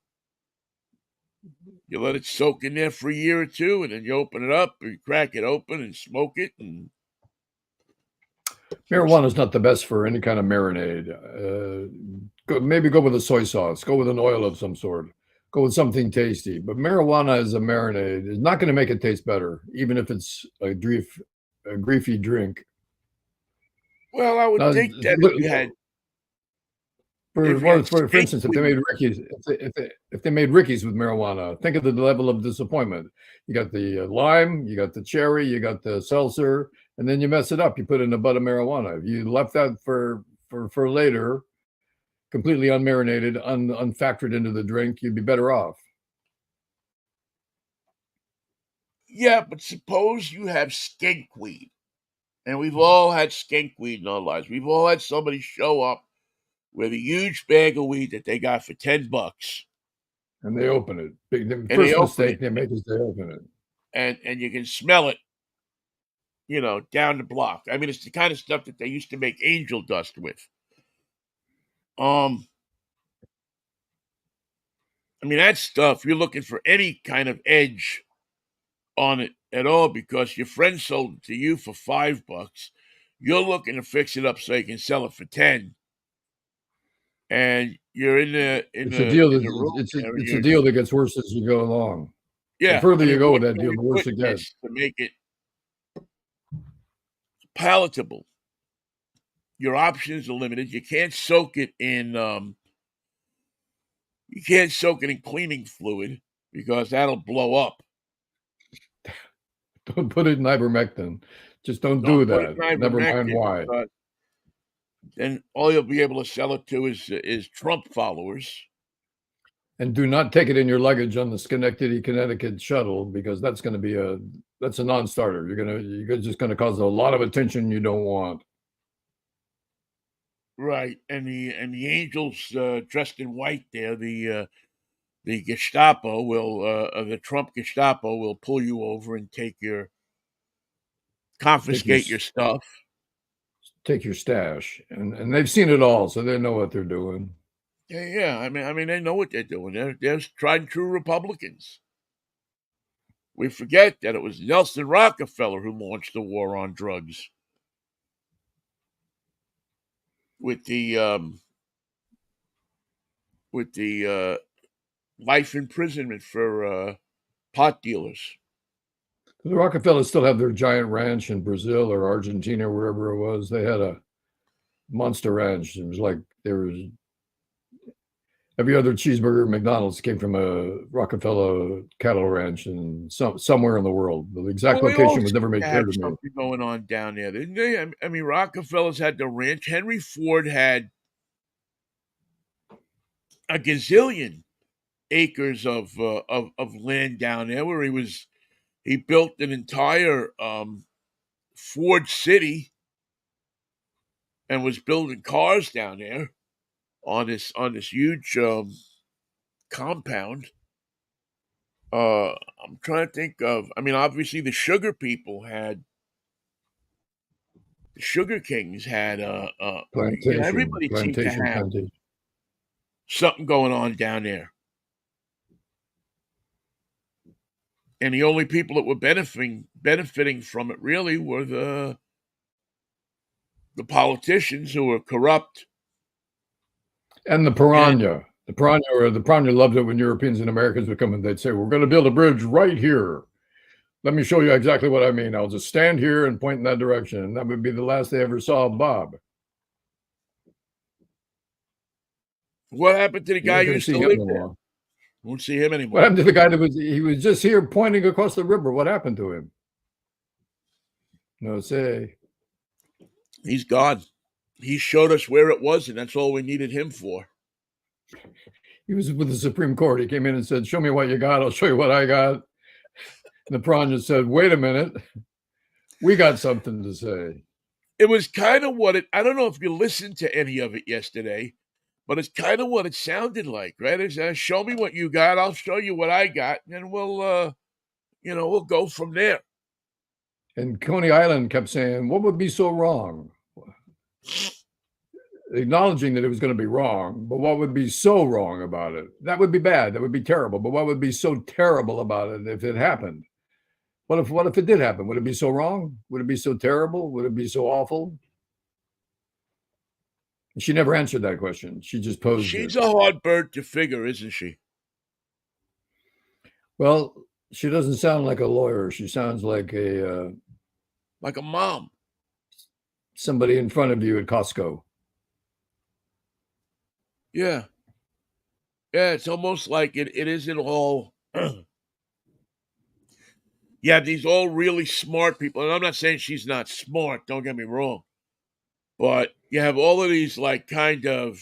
you let it soak in there for a year or two, and then you open it up, you crack it open, and smoke it. And Marijuana is not the best for any kind of marinade. Maybe go with a soy sauce. Go with an oil of some sort. Go with something tasty. But marijuana as a marinade is not going to make it taste better, even if it's a griefy drink. well, I would Now, think that if you had for skink instance, if they weed, made Rickeys, if they made Rickeys with marijuana, think of the level of disappointment. You got the lime, you got the cherry, you got the seltzer, and then you mess it up. You put in a butt of marijuana. If you left that for later, completely unmarinated, unfactored into the drink, you'd be better off. yeah, but suppose you have skink weed, and we've all had skink weed in our lives. We've all had somebody show up with a huge bag of weed that they got for $10. And they open it. The And they first open mistake it, they make is they open it. and you can smell it, down the block. I mean, it's the kind of stuff that they used to make angel dust with. I mean, that stuff, you're looking for any kind of edge on it at all because your friend sold it to you for $5. You're looking to fix it up so you can sell it for 10. And you're in the It's a deal. room there, and It's a deal that gets worse as you go along. The yeah. further I you mean, go what with that can deal, we the put worse in it this gets. to make it palatable? Your options are limited. You can't soak it in cleaning fluid because that'll blow up. put it in ivermectin. Just don't do Don't put it that. in Never mind ivermectin why. because then all you'll be able to sell it to is Trump followers. And do not take it in your luggage on the Schenectady, Connecticut shuttle because that's a non-starter. You're just gonna cause a lot of attention you don't want. Right, and the angels dressed in white there, the Gestapo will the Trump Gestapo will pull you over and Take your confiscate your stuff. take your stash, and they've seen it all, so they know what they're doing. Yeah, yeah. I mean, they know what they're doing. They're tried and true Republicans. We forget that it was Nelson Rockefeller who launched the war on drugs with the life imprisonment for pot dealers. The Rockefellers still have their giant ranch in Brazil or Argentina, wherever it was. They had a monster ranch. It was like there was every other cheeseburger at McDonald's came from a Rockefeller cattle ranch in somewhere in the world. The exact Well, they all location was never seem made to clear have to me. something going on down there, didn't they? I mean, Rockefellers had the ranch. Henry Ford had a gazillion acres of land down there where he built an entire Ford City and was building cars down there on this huge compound. I'm trying to think of. I mean, obviously the Sugar Kings had everybody seemed to have Plantation. something going on down there, and the only people that were benefiting from it really were the politicians who were corrupt. And the And piranha. The piranha loved it when Europeans and Americans would come and they'd say, "We're going to build a bridge right here. Let me show you exactly what I mean. I'll just stand here and point in that direction." And that would be the last they ever saw of Bob. what happened to the You're guy not who going to used to see him live there? anymore. Won't see him What anymore. happened to the guy he was just here pointing across the river? What happened to him? No say. He's gone. He showed us where it was, and that's all we needed him for. He was with the Supreme Court. He came in and said, "Show me what you got. I'll show you what I got." And the piranha said, "Wait a minute. We got something to say." It was kind of I don't know if you listened to any of it yesterday, but it's kind of what it sounded like, right? It's, show me what you got, I'll show you what I got, and then we'll go from there. And Coney Island kept saying, "What would be so wrong?" Acknowledging that it was going to be wrong, but what would be so wrong about it? That would be bad. That would be terrible. But what would be so terrible about it if it happened? What if it did happen? Would it be so wrong? Would it be so terrible? Would it be so awful? She never answered that question. She just posed it. She's a hard bird to figure, isn't she? Well, she doesn't sound like a lawyer. She sounds like Like a mom. somebody in front of you at Costco. Yeah. Yeah, it's almost like it isn't all yeah, these all really smart people. And I'm not saying she's not smart, don't get me wrong. But you have all of these like kind of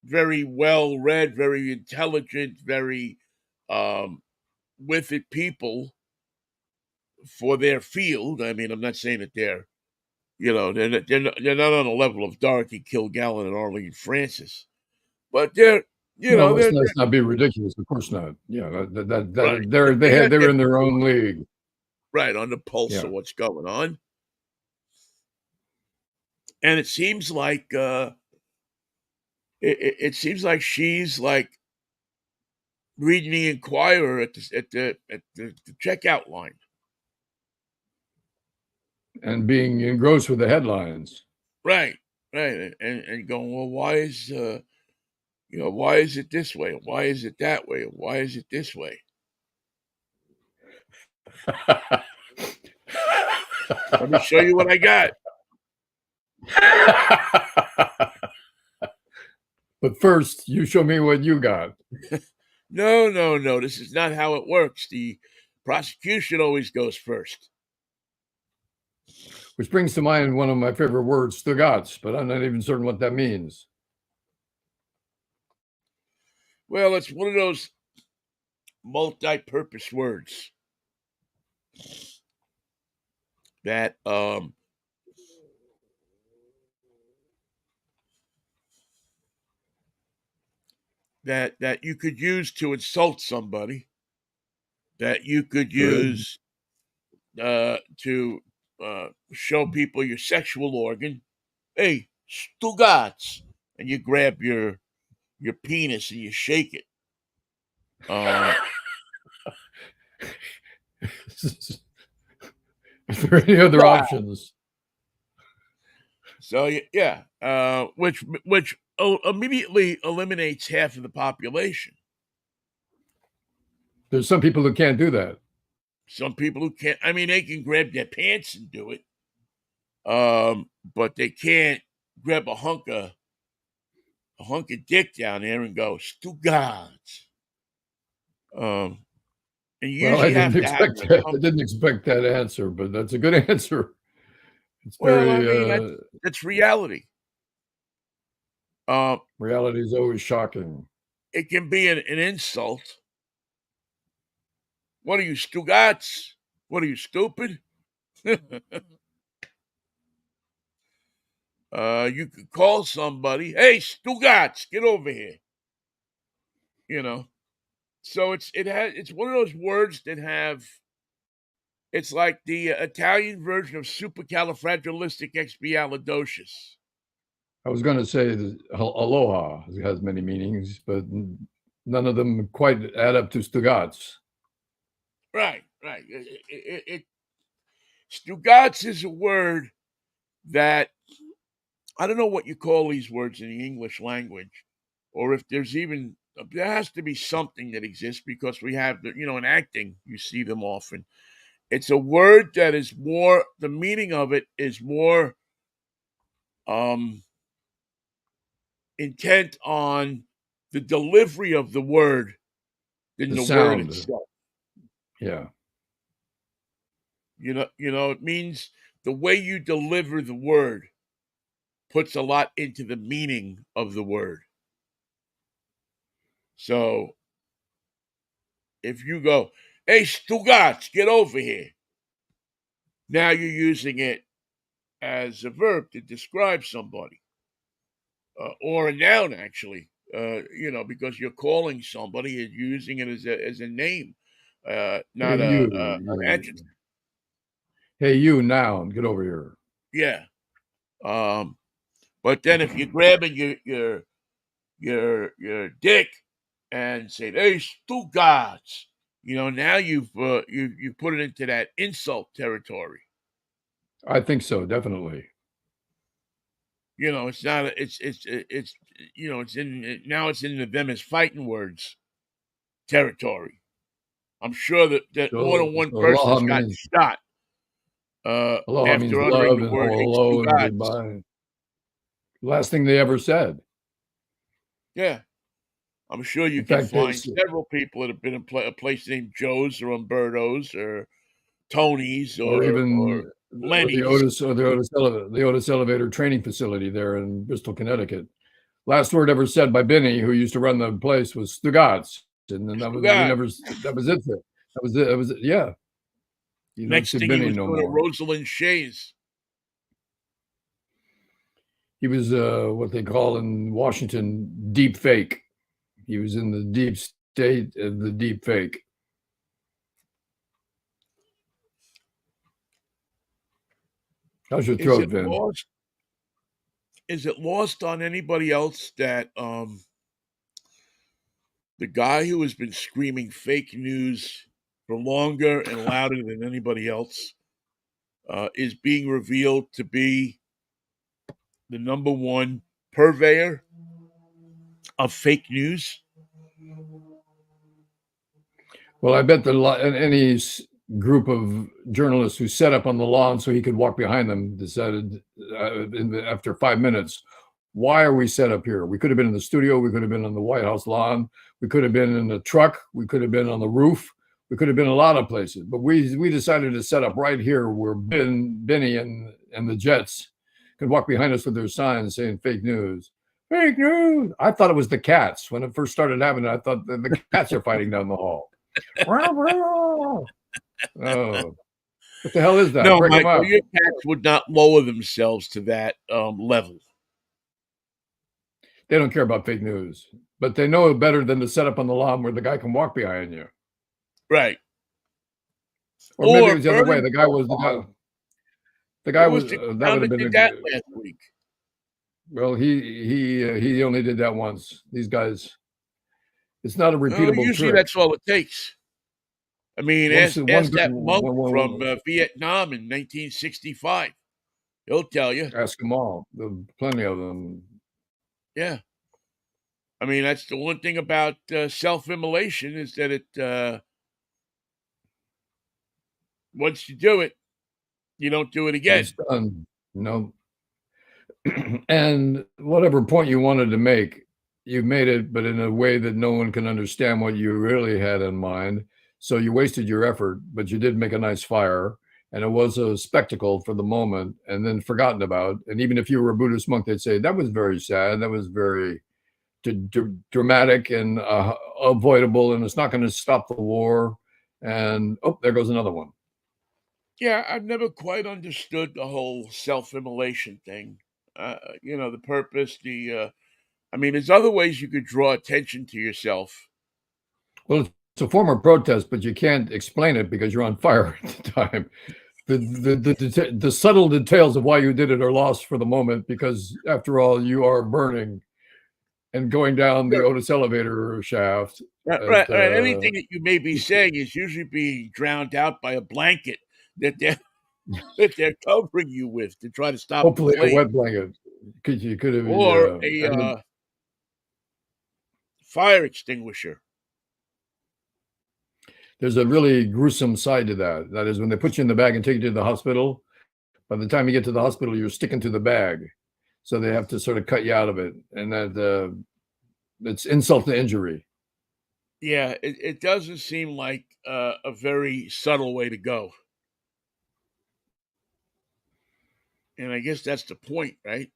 very well read, very intelligent, very with it people for their field. I mean, I'm not saying that they're not on the level of Dorothy Kilgallen and Arlene Francis, but they're No, they're let's not be ridiculous. Of course not. Yeah, right. they're in their own league. Right on the pulse Yeah. of what's going on, and it seems like it seems like she's like reading the Inquirer at the checkout line. And being engrossed with the headlines. Right, right, and going, well, why is it this way? Why is it that way? Why is it this way? Let me show you what I got. But first, you show me what you got. No. This is not how it works. The prosecution always goes first. Which brings to mind one of my favorite words, Stugatz, but I'm not even certain what that means. Well, it's one of those multi-purpose words that that you could use to insult somebody, that you could use to show people your sexual organ. Hey, Stugatz, and you grab your penis and you shake it. Is there any other options? So yeah, which immediately eliminates half of the population. There's some people who can't do that. Some people who can't. I mean, they can grab their pants and do it, but they can't grab a hunk of dick down there and go Stugatz. And you Well, I usually have didn't to have expect that. I didn't expect that answer, but that's a good answer. It's well, I very. mean, that's reality. Reality is always shocking. It can be an insult. What are you, Stugatz? What are you, stupid? You could call somebody, hey, Stugatz, get over here. You know. So it's one of those words that have. It's like the Italian version of supercalifragilisticexpialidocious. I was going to say aloha has many meanings, but none of them quite add up to Stugatz. Right. Stugatz is a word that I don't know what you call these words in the English language, or if there has to be something that exists because we have in acting you see them often. It's a word that is more. The meaning of it is more intent on the delivery of the word than the word itself. Yeah. It means the way you deliver the word puts a lot into the meaning of the word. So if you go, hey, Stugatz, get over here. Now you're using it as a verb to describe somebody. Or a noun, actually, because you're calling somebody and using it as a name, not hey, an adjective. Hey, you, noun, get over here. Yeah. But then if you're grabbing your dick and say, hey, Stugatz, now you've put it into that insult territory. I think so, definitely. It's not. It's in the them as fighting words territory. I'm sure that more than one person's gotten shot aloha means after love uttering the and word hello and goodbye. Last thing they ever said. Yeah, I'm sure you can find several people that have been in a place named Joe's or Umberto's or Tony's or even Lenny's. The Otis Elevator Training Facility there in Bristol, Connecticut. Last word ever said by Vinnie, who used to run the place, was Stugatz, and then that was it. That was it. Yeah. Next thing he was doing at Rosalind Shays. He was what they call in Washington deep fake. He was in the deep state of the deep fake. How's your throat, Vin? Is it lost on anybody else that the guy who has been screaming fake news for longer and louder than anybody else is being revealed to be the number one purveyor of fake news? Well, I bet any group of journalists who set up on the lawn so he could walk behind them decided after 5 minutes, why are we set up here? We could have been in the studio. We could have been on the White House lawn. We could have been in the truck. We could have been on the roof. We could have been a lot of places. But we decided to set up right here where Vinnie and and the Jets could walk behind us with their signs saying fake news. Fake news. I thought it was the cats. When it first started happening, I thought the cats are fighting down the hall. Oh, what the hell is that? No, Break them Michael, up. your cats would not lower themselves to that level. They don't care about fake news, but they know better than to set up on the lawn where the guy can walk behind you. Right. Or maybe it Or was the other way. burning The guy was the guy Who was was the that would clown have that been did a that good. last week? Well, he only did that once. These guys, it's not a repeatable Usually trick. that's all it takes. I mean, Once ask one that monk from one Vietnam in 1965. He'll tell you. ask them all. Plenty of them. Yeah. I mean, that's the one thing about self-immolation is that it once you do it, you don't do it again. It's done. No. And whatever point you wanted to make, you've made it, but in a way that no one can understand what you really had in mind. So you wasted your effort, but you did make a nice fire, and it was a spectacle for the moment, and then forgotten about. And even if you were a Buddhist monk, they'd say that was very sad, that was very dramatic and avoidable, and it's not going to stop the war. And oh, there goes another one. Yeah, I've never quite understood the whole self-immolation thing. The purpose, I mean, there's other ways you could draw attention to yourself. Well, it's a form of protest, but you can't explain it because you're on fire at the time. The subtle details of why you did it are lost for the moment because, after all, you are burning and going down the Otis elevator shaft. Right. Anything that you may be saying is usually being drowned out by a blanket that they're covering you with to try to stop the Hopefully, a flame, wet blanket. You could have, or and a fire extinguisher. there's a really gruesome side to that. That is when they put you in the bag and take you to the hospital. By the time you get to the hospital, you're sticking to the bag, so they have to sort of cut you out of it, and that it's insult to injury. Yeah, it doesn't seem like a very subtle way to go, and I guess that's the point, right?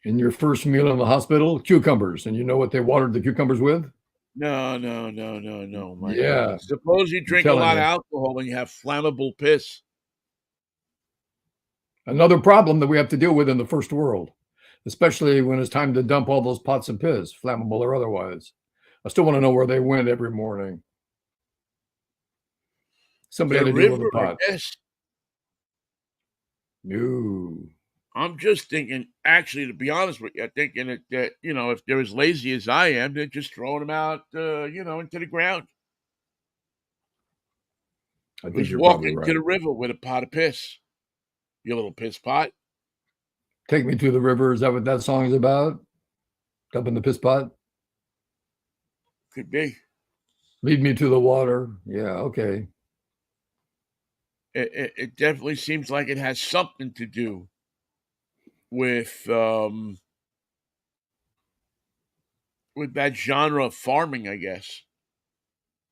In your first meal in the hospital, cucumbers, and you know what they watered the cucumbers with? No, Michael. Yeah, Suppose you I'm drink a telling lot of you. alcohol and you have flammable piss. Another problem that we have to deal with in the first world, especially when it's time to dump all those pots of piss, flammable or otherwise. I still want to know where they went every morning. Somebody The had to deal with river, the I pot. guess. No. I'm just thinking, actually, to be honest with you, I'm thinking that if they're as lazy as I am, they're just throwing them out, into the ground. I think Who's you're probably walking to right. the river with a pot of piss? Your little piss pot. Take Me to the River. Is that what that song is about? Dumping the piss pot? Could be. Lead me to the water. Yeah, okay. It definitely seems like it has something to do with that genre of farming, I guess.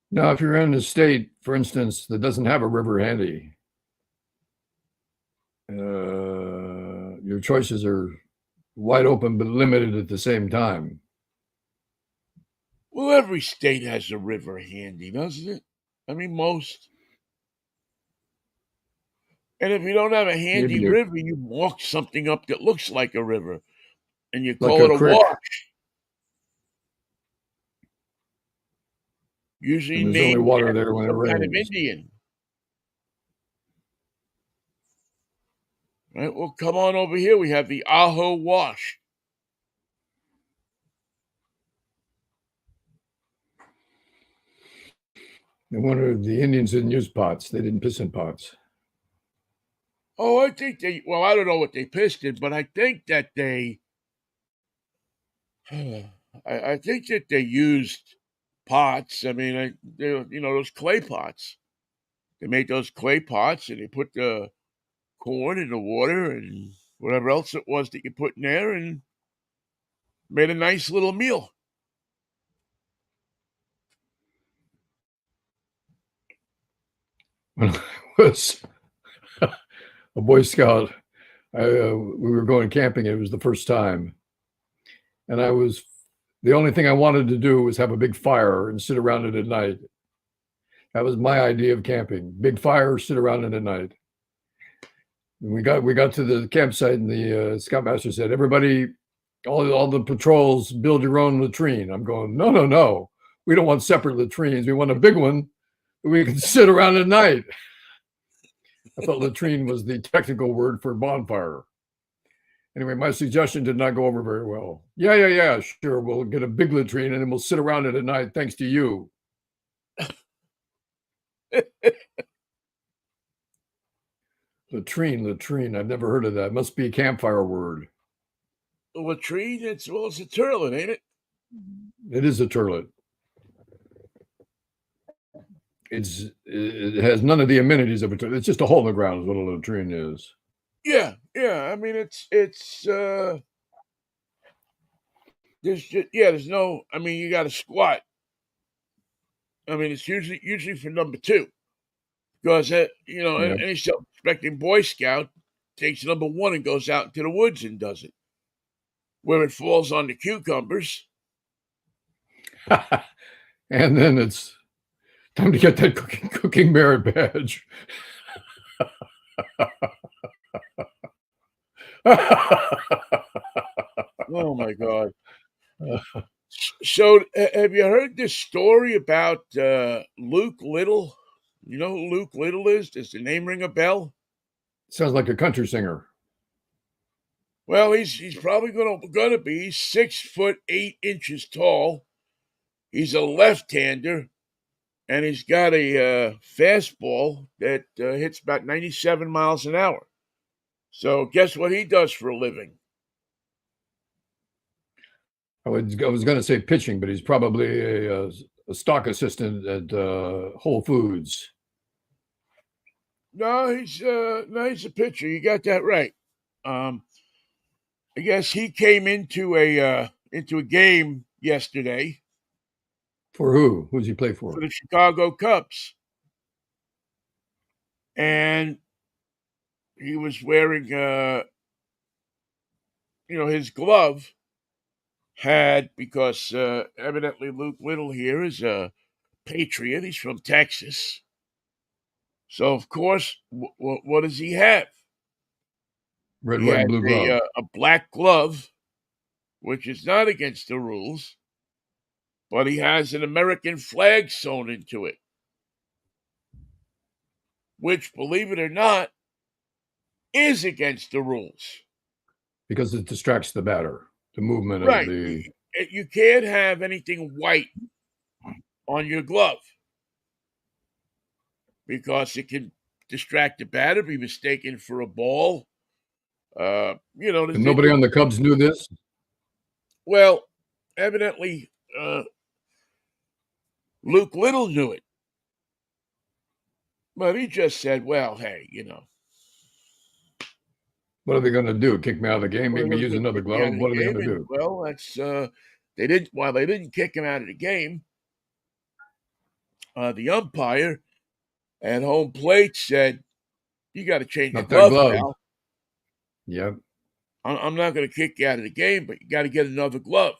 Now, if you're in a state, for instance, that doesn't have a river handy, your choices are wide open but limited at the same time. Well, every state has a river handy, doesn't it? I mean, most. And if you don't have a handy Maybe river, you walk something up that looks like a river, and you like call a it a creek, wash. Usually and there's only named water after there when it some kind of rains. Indian. Right? Well, come on over here. We have the Aho Wash. No wonder the Indians didn't use pots. They didn't piss in pots. Oh, I think I don't know what they pissed in, but I think that I think that they used pots. I mean, those clay pots. They made those clay pots and they put the corn in the water and whatever else it was that you put in there and made a nice little meal. When I was a Boy Scout, We were going camping. It was the first time, and the only thing I wanted to do was have a big fire and sit around it at night. That was my idea of camping: big fire, sit around it at night. And we got to the campsite, and the scoutmaster said, "Everybody, all the patrols, build your own latrine." I'm going, no, no, no. We don't want separate latrines. We want a big one that we can sit around at night. I thought latrine was the technical word for bonfire. Anyway, my suggestion did not go over very well. Yeah, sure. We'll get a big latrine and then we'll sit around it at night thanks to you. Latrine. I've never heard of that. It must be a campfire word. A latrine? It's a turlet, ain't it? It is a turlet. It has none of the amenities of a turlet. It's just a hole in the ground is what a latrine is. Yeah. I mean, there's no. I mean, you got to squat. I mean, it's usually for number two, because any self-respecting Boy Scout takes number one and goes out into the woods and does it, where it falls on the cucumbers. And then it's time to get that cooking merit badge. Oh my God. So have you heard this story about Luke Little? You know who Luke Little is? Does the name ring a bell? Sounds like a country singer. Well, he's probably gonna be 6'8" tall. He's a left-hander, and he's got a fastball that hits about 97 miles an hour. So guess what he does for a living? I was going to say pitching, but he's probably a stock assistant at Whole Foods. No, he's a pitcher. You got that right. I guess he came into a game yesterday. For who? Who's he play for? For the Chicago Cubs. And he was wearing his glove had, because evidently Luke Little here is a patriot. He's from Texas. So, of course, what does he have? Red, He white, has and blue glove. a black glove, which is not against the rules, but he has an American flag sewn into it, which, believe it or not, is against the rules. Because it distracts the batter, the movement right. of the... You can't have anything white on your glove, because it can distract the batter, be mistaken for a ball. And nobody on the Cubs knew this? Well, evidently, Luke Little knew it. But he just said, well, hey, What are they going to do? Kick me out of the game? Make me use another glove? What are they going to do? Well, that's they didn't kick him out of the game. The umpire at home plate said, "You got to change the glove, pal." Yep. I'm not going to kick you out of the game, but you got to get another glove.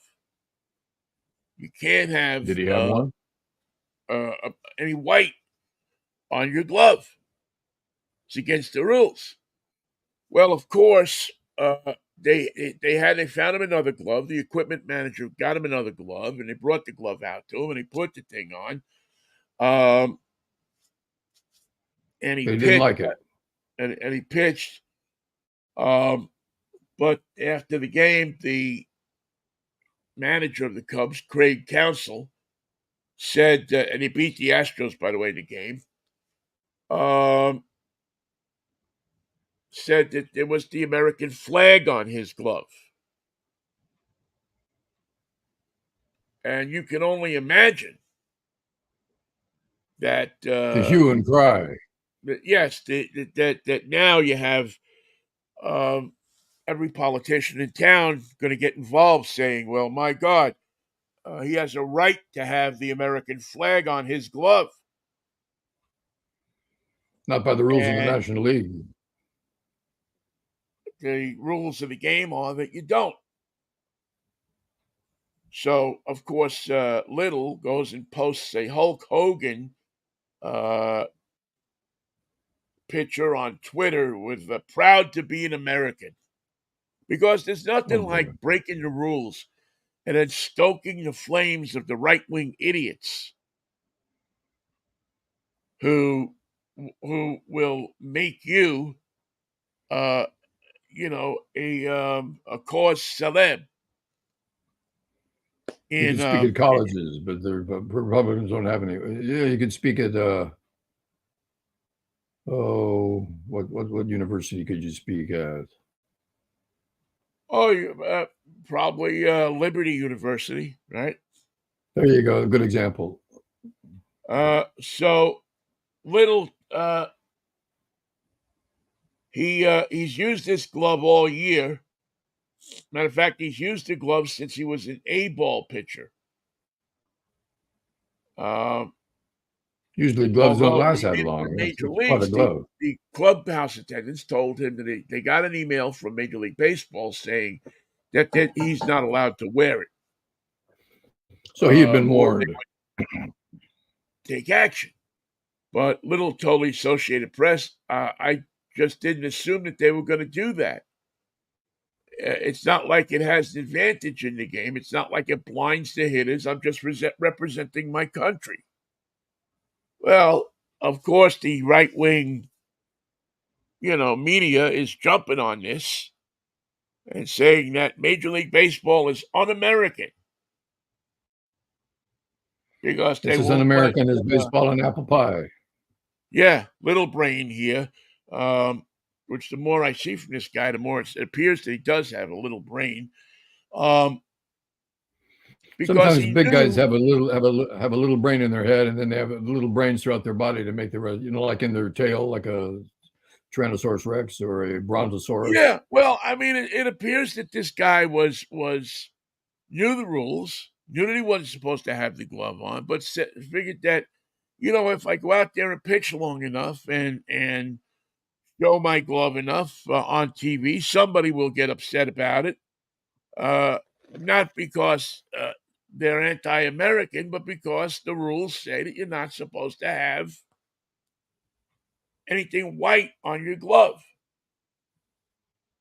You can't have. Did he have one? Any white on your glove. It's against the rules. Well, of course, they found him another glove. The equipment manager got him another glove, and they brought the glove out to him, and he put the thing on. And he didn't like it. And he pitched. But after the game, the manager of the Cubs, Craig Counsell, said, and he beat the Astros, by the way, in the game, said that there was the American flag on his glove. And you can only imagine that the hue and cry. Yes, that now you have every politician in town going to get involved, saying, well, my God, he has a right to have the American flag on his glove. Not by the rules of the National League. the rules of the game are that you don't. So, of course, Little goes and posts a Hulk Hogan uh, picture on Twitter with proud to be an American. Because there's Oh nothing boy. like breaking the rules and then stoking the flames of the right-wing idiots who will make you, uh, a cause celeb You can in speak at colleges, but the Republicans don't have any. Yeah, you can speak at what university could you speak at? probably Liberty University, right? There you go. Good example. So Little, he's used this glove all year. Matter of fact, he's used the glove since he was an A-ball pitcher. Usually gloves don't Although last when he that hit for long. Major It's quite a Leagues, glove. the clubhouse attendants told him that they got an email from Major League Baseball saying that he's not allowed to wear it. So he had been Or they warned. would take action. But Little told the Associated Press, I just didn't assume that they were going to do that. It's not like it has an advantage in the game. It's not like it blinds the hitters. I'm just representing my country. Well, of course, the right wing, media is jumping on this and saying that Major League Baseball is un-American because they It's as won't let, un-American as baseball and apple pie. little brain here, which the more I see from this guy, the more it appears that he does have a little brain. Because Sometimes he big guys knew, have a little brain in their head, and then they have little brains throughout their body to make the rest. Like in their tail, like a Tyrannosaurus Rex or a Brontosaurus. well, I mean, it appears that this guy was knew the rules, knew that he wasn't supposed to have the glove on, but figured that, if I go out there and pitch long enough and show my glove enough on TV, somebody will get upset about it. Not because they're anti-American, but because the rules say that you're not supposed to have anything white on your glove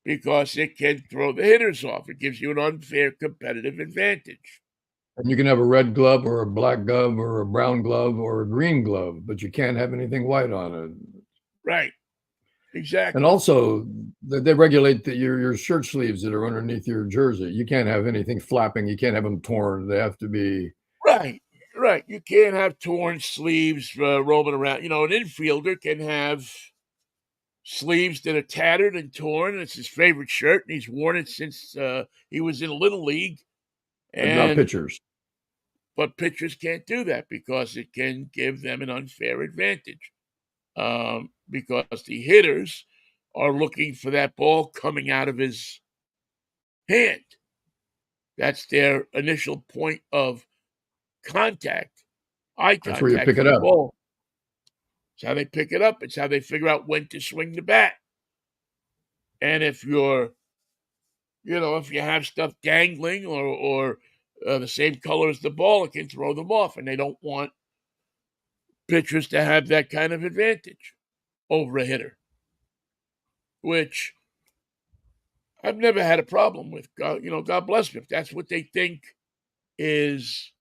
because it can throw the hitters off. It gives you an unfair competitive advantage. And you can have a red glove or a black glove or a brown glove or a green glove, but you can't have anything white on it. Right. Exactly. And also, they regulate your shirt sleeves that are underneath your jersey. You can't have anything flapping. You can't have them torn. They have to be Right. Right. You can't have torn sleeves roaming around. An infielder can have sleeves that are tattered and torn. And it's his favorite shirt, and he's worn it since he was in Little League. but not And pitchers. but pitchers can't do that because it can give them an unfair advantage. Because the hitters are looking for that ball coming out of his hand. That's their initial point of contact, eye That's where you contact pick for it the up. ball. It's how they pick it up. It's how they figure out when to swing the bat. And if if you have stuff dangling or the same color as the ball, it can throw them off. And they don't want pitchers to have that kind of advantage over a hitter, which I've never had a problem with. God bless them. If that's what they think is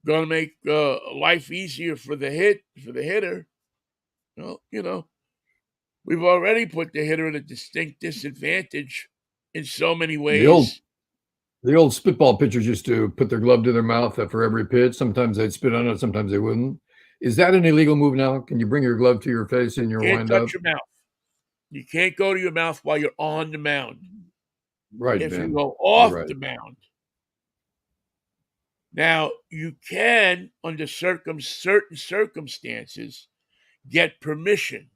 going to make life easier for the hitter, well, we've already put the hitter at a distinct disadvantage in so many The old ways. the old spitball pitchers used to put their glove to their mouth after every pitch. Sometimes they'd spit on it, sometimes they wouldn't. Is that an illegal move now? Can you bring your glove to your face in your Can't windup? touch your mouth. You can't go to your mouth while you're on the mound. Right, If you Ben. go You're off right. the mound, now you can, under certain circumstances, get permission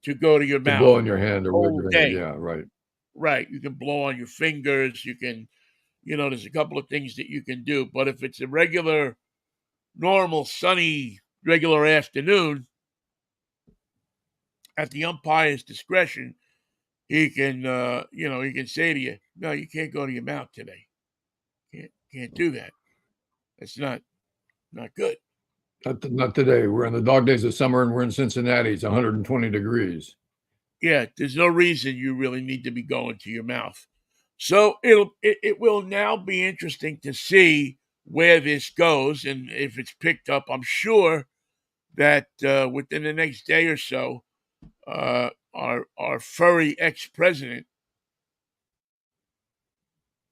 to go to your To mouth blow in your hand or wave all your hand. day. Yeah, right. Right. You can blow on your fingers. You can, there's a couple of things that you can do. But if it's a regular, normal, sunny, regular afternoon, at the umpire's discretion, he can, he can say to you, "No, you can't go to your mouth today. Can't do that. That's not good." Not today. We're in the dog days of summer, and we're in Cincinnati. It's 120 degrees. Yeah, there's no reason you really need to be going to your mouth. So it will now be interesting to see where this goes, and if it's picked up. I'm sure that within the next day or so, our furry ex president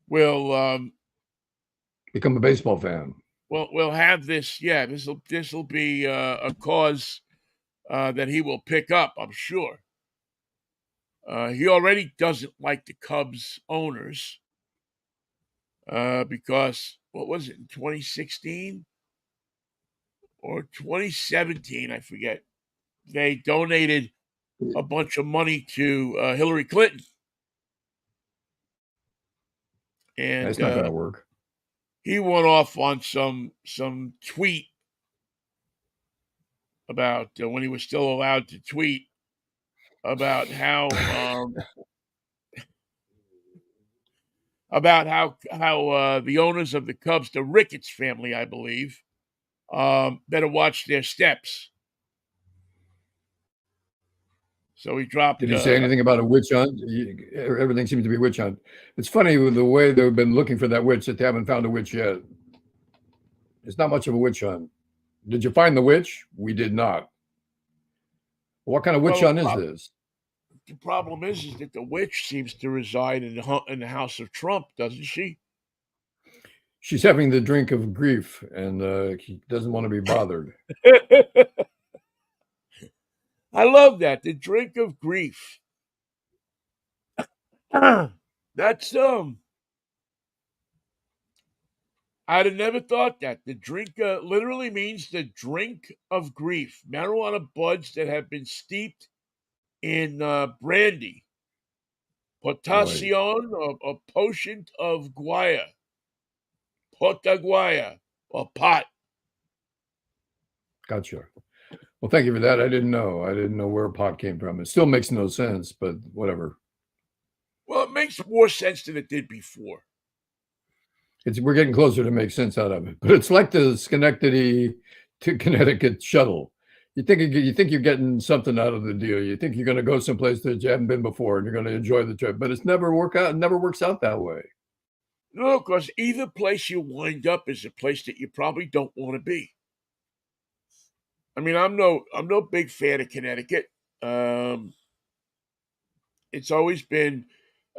will Become a baseball fan. will have this. Yeah, this will be a cause that he will pick up. I'm sure. He already doesn't like the Cubs owners because what was it in 2016 or 2017? I forget. They donated a bunch of money to Hillary Clinton, and That's not going to work. he went off on some tweet about when he was still allowed to tweet about how the owners of the Cubs, the Ricketts family, I believe, better watch their steps. So he dropped. Did he say anything about a witch hunt? Everything seems to be witch hunt. It's funny with the way they've been looking for that witch that they haven't found a witch yet. It's not much of a witch hunt. Did you find the witch? We did not. What kind of witch hunt is this? The problem is that the witch seems to reside in the house of Trump, doesn't she? She's having the drink of grief, and she doesn't want to be bothered. I love that, the drink of grief. That's I'd have never thought that. The drink literally means the drink of grief. Marijuana buds that have been steeped in brandy, potacion, or potion of guaya, potaguaya, or pot. Gotcha. Well, thank you for that. I didn't know. I didn't know where pot came from. It still makes no sense, but whatever. Well, it makes more sense than it did before. We're getting closer to make sense out of it, but it's like the Schenectady to Connecticut shuttle. You think you're getting something out of the deal. You think you're going to go someplace that you haven't been before, and you're going to enjoy the trip, but it's never work out. It never works out that way. No, because either place you wind up is a place that you probably don't want to be. I mean, I'm no big fan of Connecticut. It's always been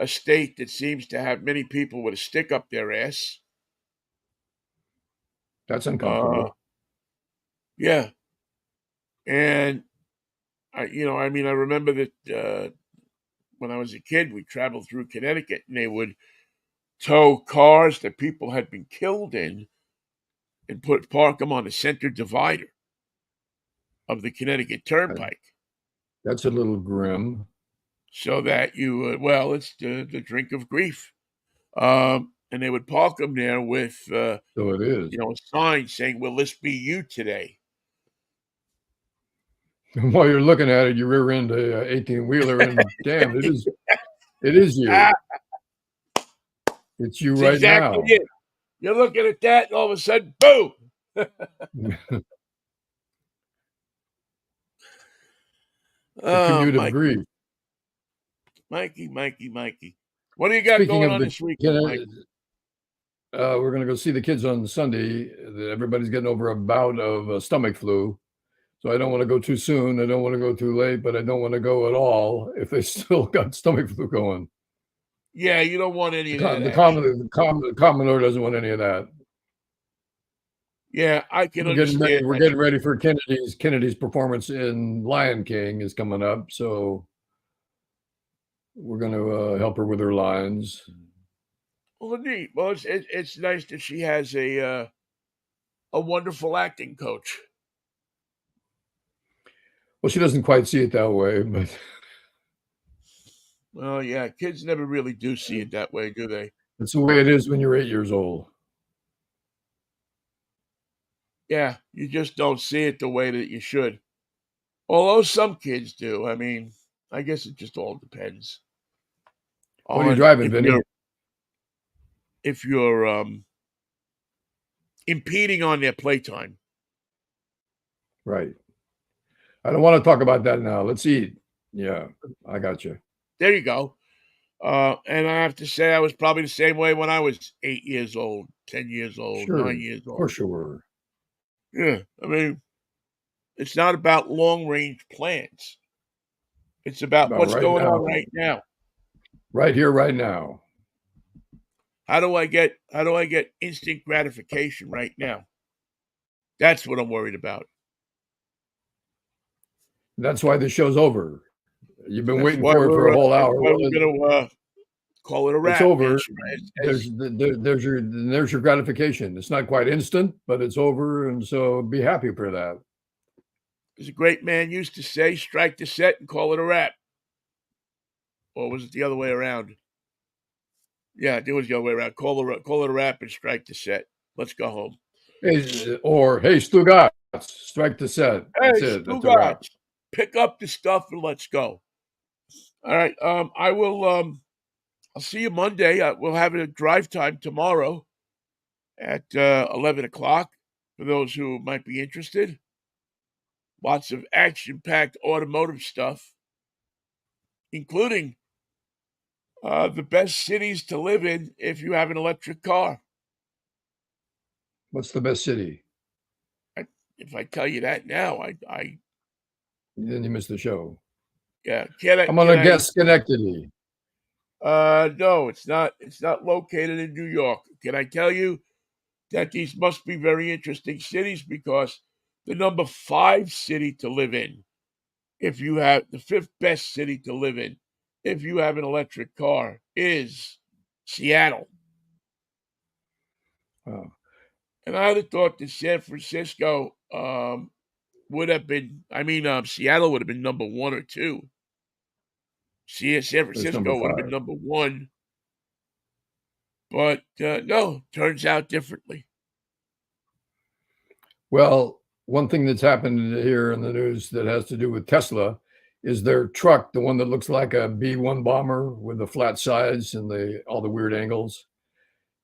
a state that seems to have many people with a stick up their ass. That's uncomfortable. Yeah, and I remember that when I was a kid, we traveled through Connecticut, and they would tow cars that people had been killed in and park them on the center divider of the Connecticut Turnpike. That's a little grim. So that it's the drink of grief. And they would park them there with, so it is. A sign saying, "Will this be you today?" And while you're looking at it, you rear end a 18-wheeler, and damn, it is you. It's you right now. It. You're looking at that, and all of a sudden, boom! The commute of grief. Mikey. What do you got going on this weekend, Mike? We're going to go see the kids on Sunday. Everybody's getting over a bout of stomach flu. So I don't want to go too soon. I don't want to go too late, but I don't want to go at all if they still got stomach flu going. Yeah, you don't want any of that. The Commodore doesn't want any of that. Yeah, I can understand. We're getting ready for Kennedy's performance in Lion King is coming up, so we're going to help her with her lines. Well, neat. Well, it's nice that she has a wonderful acting coach. Well, she doesn't quite see it that way, but. Well, yeah, kids never really do see it that way, do they? It's the way it is when you're 8 years old. Yeah, you just don't see it the way that you should. Although some kids do. I mean, I guess it just all depends. What are you on driving, Vinny? if you're impeding on their playtime. Right. I don't want to talk about that now. Let's eat. Yeah, I got you. There you go. And I have to say, I was probably the same way when I was 8 years old, 10 years old, Sure. 9 years Of old. course you were. Yeah, I mean, it's not about long-range plans. It's about About what's right going on now. right now. Right here, right now. How do I get instant gratification right now? That's what I'm worried about. That's why the show's over. You've been That's waiting why for it for a whole that's hour. why Well, we're gonna call it a it's wrap, man. over. There's your gratification. It's not quite instant, but it's over, and so be happy for that. As a great man used to say, strike the set and call it a wrap. Or was it the other way around? Yeah, it was the other way around. Call it a wrap and strike the set. Let's go home. Hey, Stugatz, strike the set. Hey, That's it. That's a wrap. Stugatz, pick up the stuff and let's go. All right. I will. I'll see you Monday. We'll have a drive time tomorrow at 11 o'clock for those who might be interested. Lots of action-packed automotive stuff, including the best cities to live in if you have an electric car. What's the best city? If I tell you that now, Then you miss the show. yeah. I'm gonna guess Schenectady. No, it's not. It's not located in New York. Can I tell you that these must be very interesting cities because the number 5 city to live in, if you have the 5th best city to live in, if you have an electric car, is Seattle. Wow. And I would have thought that San Francisco would have been. I mean, Seattle would have been number 1 or 2. San It's number Francisco would have been 5. number 1. But no, turns out differently. Well, one thing that's happened here in the news that has to do with Tesla is their truck, the one that looks like a B-1 bomber with the flat sides and all the weird angles.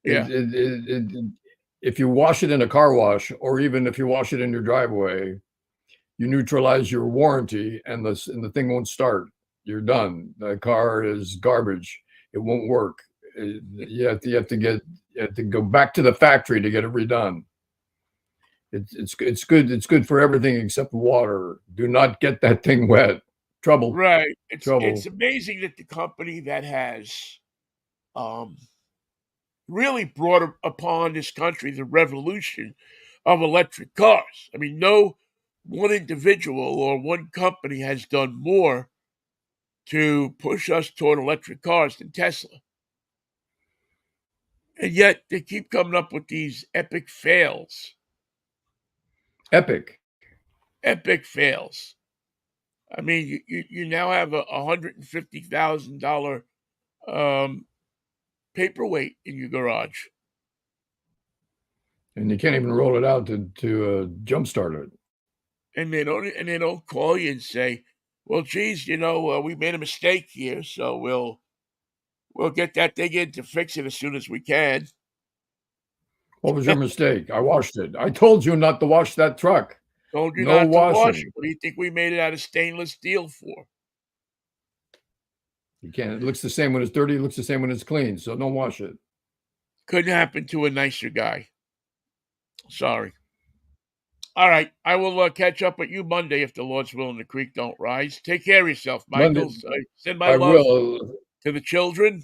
Yeah. If you wash it in a car wash, or even if you wash it in your driveway, you neutralize your warranty, and the thing won't start. You're done. The car is garbage. It won't work. You have to go back to the factory to get it redone. It's good. It's good for everything except water. Do not get that thing wet. Trouble. Right. Trouble. It's amazing that the company that has really brought upon this country the revolution of electric cars. I mean, no one individual or one company has done more to push us toward electric cars than Tesla. And yet they keep coming up with these epic fails. Epic fails. I mean, you now have a $150,000 paperweight in your garage, and you can't even roll it out to jumpstart it. and they don't call you and say, "Well, geez, we made a mistake here, so we'll get that thing in to fix it as soon as we can." What was your mistake? I washed it. I told you not to wash that truck. Told you No not to wash washing. it. What do you think we made it out of stainless steel for? You can't. It looks the same when it's dirty. It looks the same when it's clean. So don't wash it. Couldn't happen to a nicer guy. Sorry. All right. I will catch up with you Monday if the Lord's will and the creek don't rise. Take care of yourself, Michael. Send my love to the children.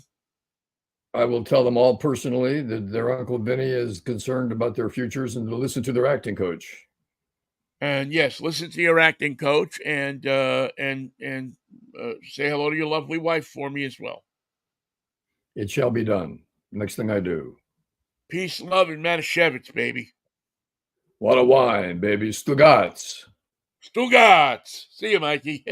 I will tell them all personally that their Uncle Vinnie is concerned about their futures and to listen to their acting coach. And yes, listen to your acting coach and say hello to your lovely wife for me as well. It shall be done. Next thing I do. Peace, love, and Manischewitz, baby. What a wine, baby. Stugatz. Stugatz. See you, Mikey.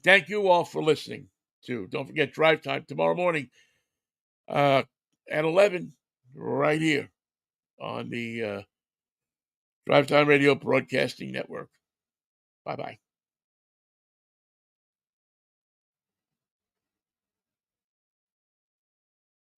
Thank you all for listening to. Don't forget drive time tomorrow morning at 11 right here on the Drive Time Radio Broadcasting Network. Bye-bye.